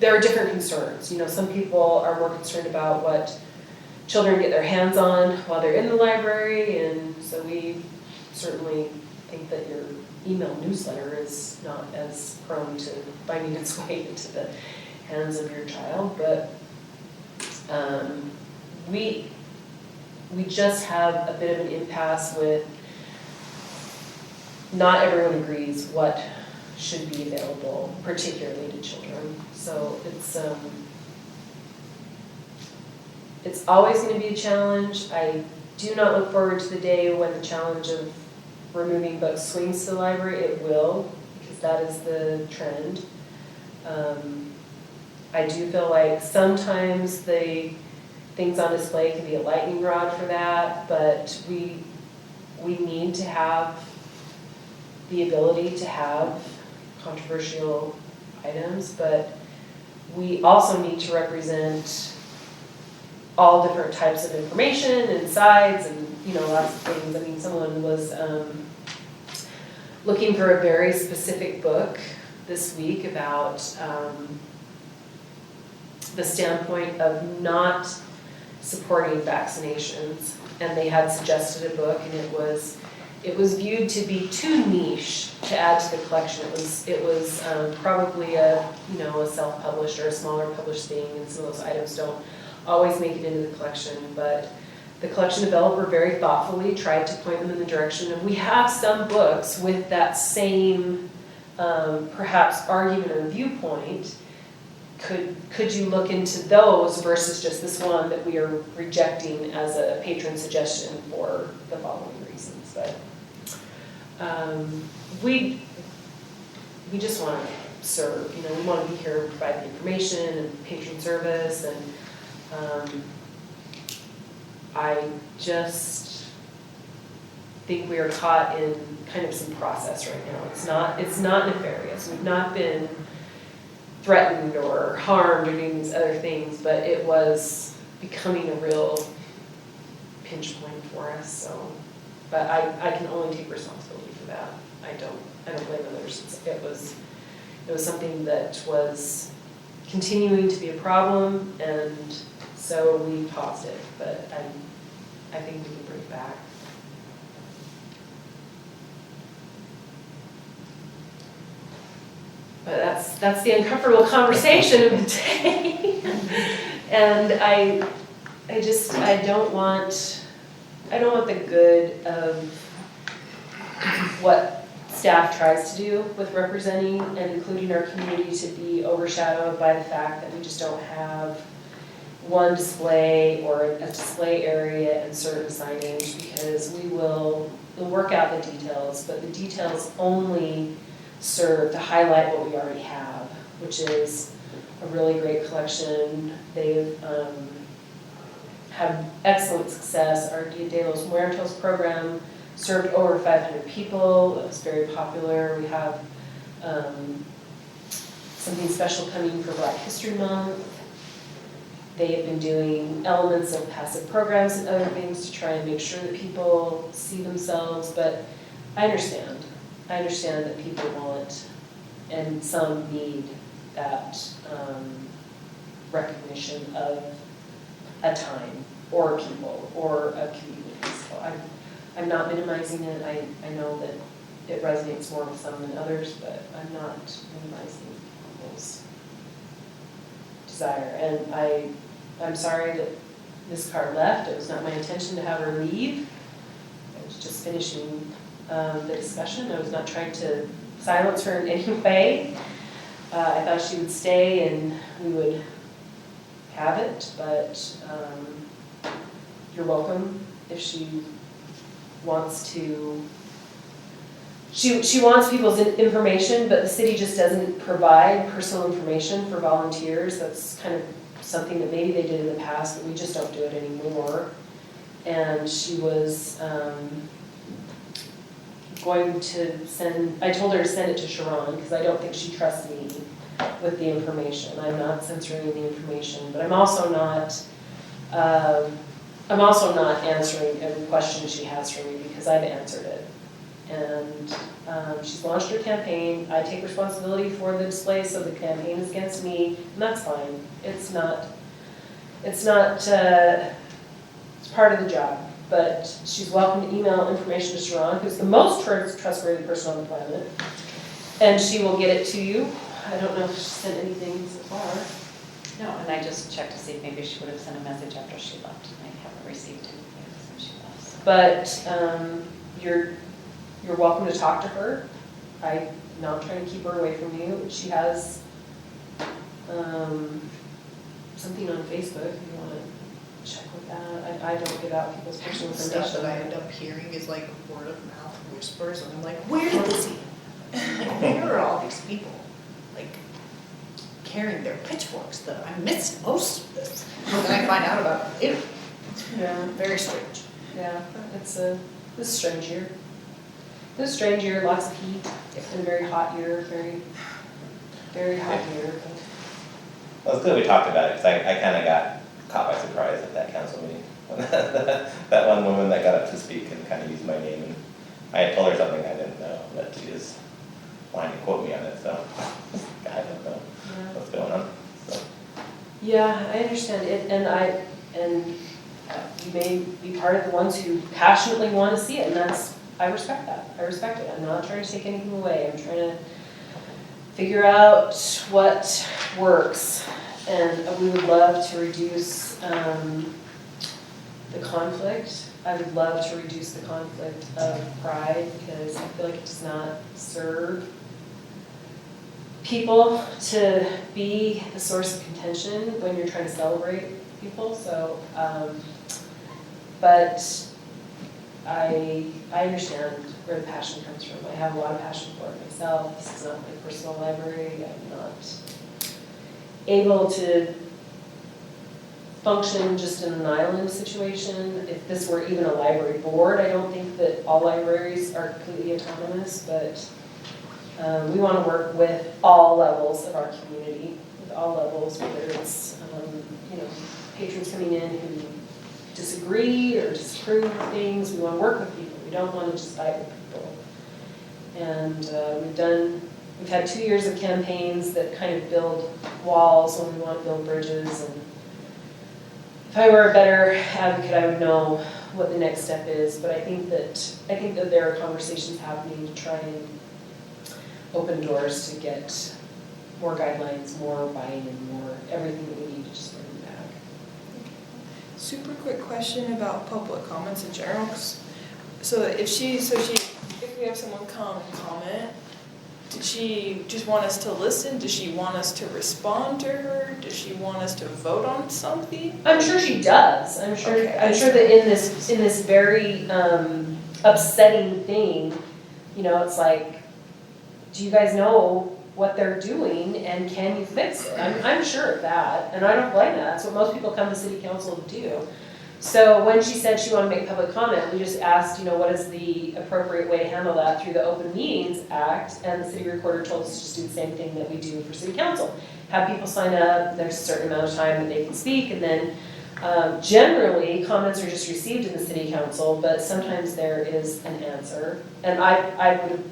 There are different concerns. You know, some people are more concerned about what children get their hands on while they're in the library, and so we certainly think that your email newsletter is not as prone to finding its way into the hands of your child, but we just have a bit of an impasse with not everyone agrees what should be available, particularly to children. So it's always going to be a challenge. I do not look forward to the day when the challenge of removing books swings to the library. It will, because that is the trend. I do feel like sometimes the things on display can be a lightning rod for that, but we need to have the ability to have controversial items, but we also need to represent all different types of information and sides and, lots of things. I mean, someone was looking for a very specific book this week about the standpoint of not supporting vaccinations, and they had suggested a book, and it was viewed to be too niche to add to the collection. It was probably a self-published or a smaller published thing, and some of those items don't always make it into the collection, but the collection developer very thoughtfully tried to point them in the direction, and we have some books with that same perhaps argument or viewpoint. Could you look into those versus just this one that we are rejecting as a patron suggestion for the following reasons? But we just want to serve. We want to be here and provide the information and patron service, and I just think we are caught in kind of some process right now. It's not nefarious. We've not been threatened or harmed or doing these other things, but it was becoming a real pinch point for us. So, but I can only take responsibility for that. I don't blame others. It was something that was continuing to be a problem, and so we paused it. But I think we can bring it back. But that's the uncomfortable conversation of the day. And I don't want the good of what staff tries to do with representing and including our community to be overshadowed by the fact that we just don't have one display or a display area and certain signage, because we'll work out the details, but the details only serve to highlight what we already have, which is a really great collection. They've had excellent success. Our Dia de los Muertos program served over 500 people. It was very popular. We have something special coming for Black History Month. They have been doing elements of passive programs and other things to try and make sure that people see themselves, but I understand that people want and some need that recognition of a time or people or a community. So I'm not minimizing it. I know that it resonates more with some than others, but I'm not minimizing people's desire. And I'm sorry that Ms. Carr left. It was not my intention to have her leave. I was just finishing the discussion. I was not trying to silence her in any way. I thought she would stay and we would have it, but you're welcome if she wants to. She wants people's information, but the city just doesn't provide personal information for volunteers. That's kind of something that maybe they did in the past, but we just don't do it anymore. And she was going to I told her to send it to Sharon because I don't think she trusts me with the information. I'm not censoring the information, but I'm also not answering every question she has for me because I've answered it. And she's launched her campaign. I take responsibility for the display, so the campaign is against me, and that's fine. It's part of the job. But she's welcome to email information to Sharon, who's the most trustworthy person on the planet, and she will get it to you. I don't know if she sent anything so far. No, and I just checked to see if maybe she would have sent a message after she left. I haven't received anything since she left. So. But you're welcome to talk to her. I'm not trying to keep her away from you. She has something on Facebook if you want to check with that. I don't give out people's personal information. Stuff that I end up hearing is like word of mouth whispers, and I'm like, where did this even? Like, where are all these people? Like, carrying their pitchforks, though. I missed most of this. And then I find out about it later. Yeah, Very strange. yeah, this is a strange year. This is a strange year, lots of heat, and a very hot year, very hot year. Well, it's good we talked about it, because I kind of got caught by surprise at that council meeting. That one woman that got up to speak and kind of used my name, and I had told her something I didn't know, but she just wanted to quote me on it, so I don't know what's going on. So. Yeah, I understand it, and you may be part of the ones who passionately want to see it, and I respect that. I respect it. I'm not trying to take anything away. I'm trying to figure out what works, and we would love to reduce the conflict. I would love to reduce the conflict of pride, because I feel like it does not serve people to be the source of contention when you're trying to celebrate people. So, but I understand where the passion comes from. I have a lot of passion for it myself. This is not my personal library. I'm not able to function just in an island situation. If this were even a library board, I don't think that all libraries are completely autonomous, but we want to work with all levels of our community, with all levels, whether it's patrons coming in who disagree or disapprove of things. We want to work with people. We don't want to just fight with people. And we've had 2 years of campaigns that kind of build walls when we want to build bridges. And if I were a better advocate, I would know what the next step is. But I think that there are conversations happening to try and open doors to get more guidelines, more buy-in, more everything that we need to just bring them back. Super quick question about public comments in general. So if we have someone come and comment, did she just want us to listen? Does she want us to respond to her? Does she want us to vote on something? I'm sure she does. I'm sure that in this very upsetting thing, it's like, do you guys know what they're doing and can you fix it? I'm sure of that, and I don't blame that. That's what most people come to city council to do. So when she said she wanted to make public comment, we just asked, what is the appropriate way to handle that through the Open Meetings Act, and the city recorder told us to just do the same thing that we do for city council. Have people sign up, there's a certain amount of time that they can speak, and then generally comments are just received in the city council, but sometimes there is an answer. And I would have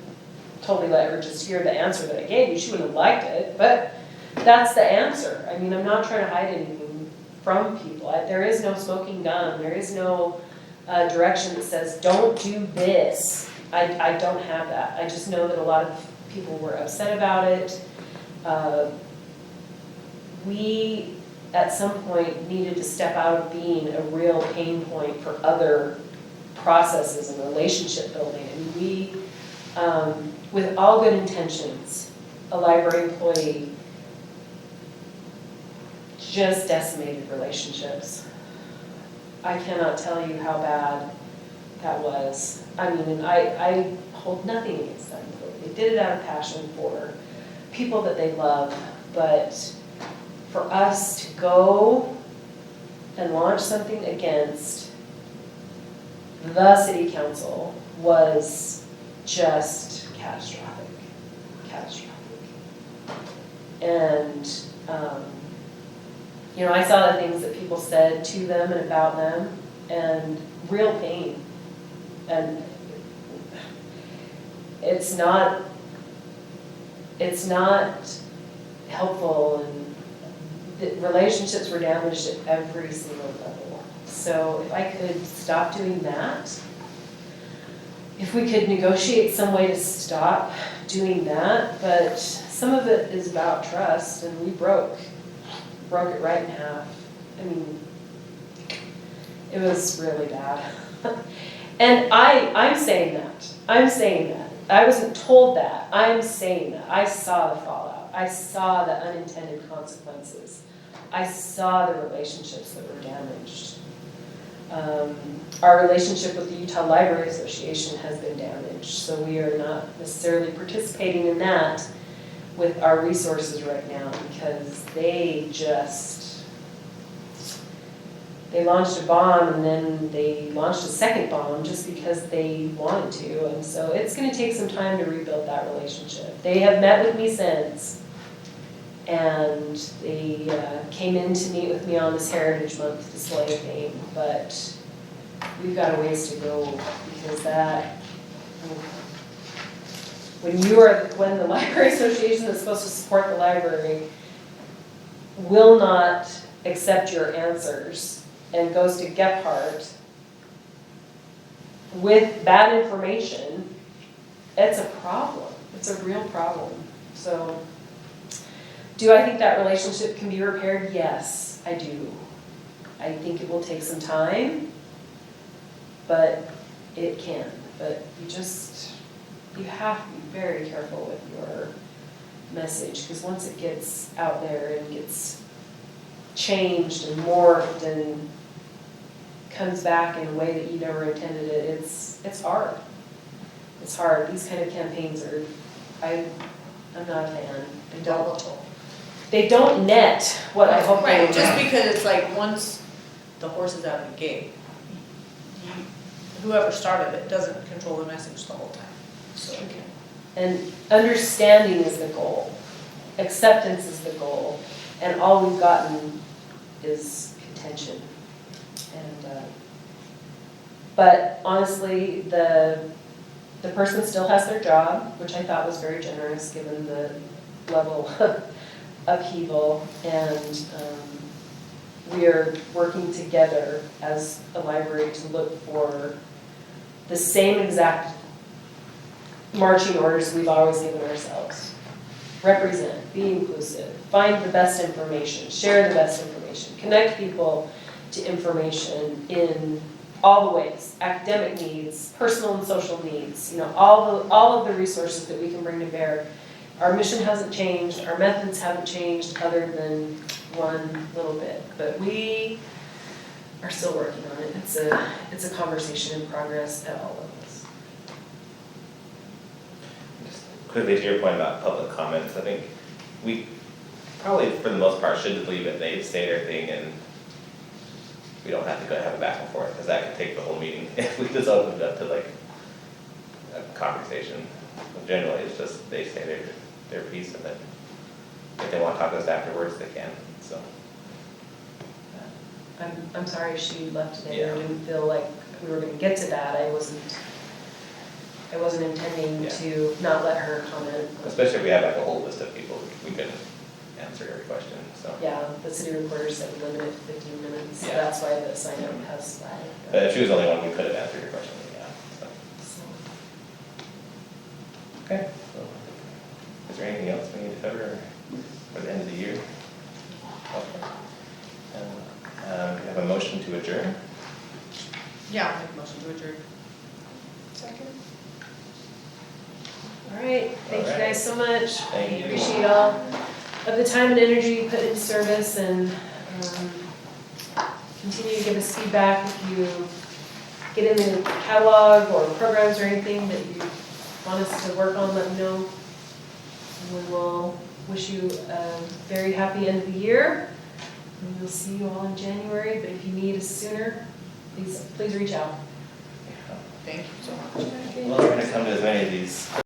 totally let her just hear the answer that I gave you. She wouldn't have liked it, but that's the answer. I mean, I'm not trying to hide anything from people. There is no smoking gun. There is no direction that says, don't do this. I don't have that. I just know that a lot of people were upset about it. We, at some point, needed to step out of being a real pain point for other processes and relationship building. And we, with all good intentions, a library employee just decimated relationships. I cannot tell you how bad that was. I mean, and I hold nothing against that employee. They did it out of passion for people that they love, but for us to go and launch something against the city council was just catastrophic. And, I saw the things that people said to them and about them, and real pain. And it's not helpful, and the relationships were damaged at every single level. So if I could stop doing that, if we could negotiate some way to stop doing that, but some of it is about trust, and we broke it right in half. I mean, it was really bad. And I'm saying that. I wasn't told that. I'm saying that. I saw the fallout. I saw the unintended consequences. I saw the relationships that were damaged. Our relationship with the Utah Library Association has been damaged, so we are not necessarily participating in that. with our resources right now, because they launched a bomb and then they launched a second bomb just because they wanted to. And so it's gonna take some time to rebuild that relationship. They have met with me since, and they came in to meet with me on this Heritage Month display thing, but we've got a ways to go, because when the Library Association that's supposed to support the library will not accept your answers and goes to Gephardt with bad information, it's a problem. It's a real problem. So, do I think that relationship can be repaired? Yes, I do. I think it will take some time, but it can. But you have to be very careful with your message, because once it gets out there and gets changed and morphed and comes back in a way that you never intended it, it's hard. It's hard. These kind of campaigns I'm not a fan. They don't net what I hope they Right, would. just because it's like once the horse is out of the gate, whoever started it doesn't control the message the whole time. So, And understanding is the goal. Acceptance is the goal. And all we've gotten is contention. And, but honestly, the person still has their job, which I thought was very generous given the level of upheaval. And we are working together as a library to look for the same exact marching orders we've always given ourselves. Represent, be inclusive, find the best information, share the best information, connect people to information in all the ways, academic needs, personal and social needs, all of the resources that we can bring to bear. Our mission hasn't changed, our methods haven't changed other than one little bit, but we are still working on it. It's a conversation in progress at all levels. Just quickly to your point about public comments, I think we probably, for the most part, should leave it. They say their thing, and we don't have to go have a back and forth, because that could take the whole meeting if we just opened it up to like a conversation. Generally, it's just they say their piece, and then if they want to talk to us afterwards, they can. So. I'm sorry she left today. Yeah. I didn't feel like we were going to get to that. I wasn't intending to not let her comment. Especially if we have like a whole list of people, we couldn't answer every question. So. Yeah, the city recorder said we limit it to 15 minutes. So Yeah. that's why the sign up has that. But if she was the only one, we could have answered your question. Yeah. So. Okay. So, is there anything else we need to cover for the end of the year? Okay. We have a motion to adjourn. yeah, I'll make a motion to adjourn. Second. All right, thank you All right. guys so much. Thank I you. appreciate all of the time and energy you put into service, and continue to give us feedback if you get in the catalog or programs or anything that you want us to work on, let me know. And we will wish you a very happy end of the year. And we'll see you all in January, but if you need us sooner, please reach out. Thank you so much. Well, we're going to come to as many of these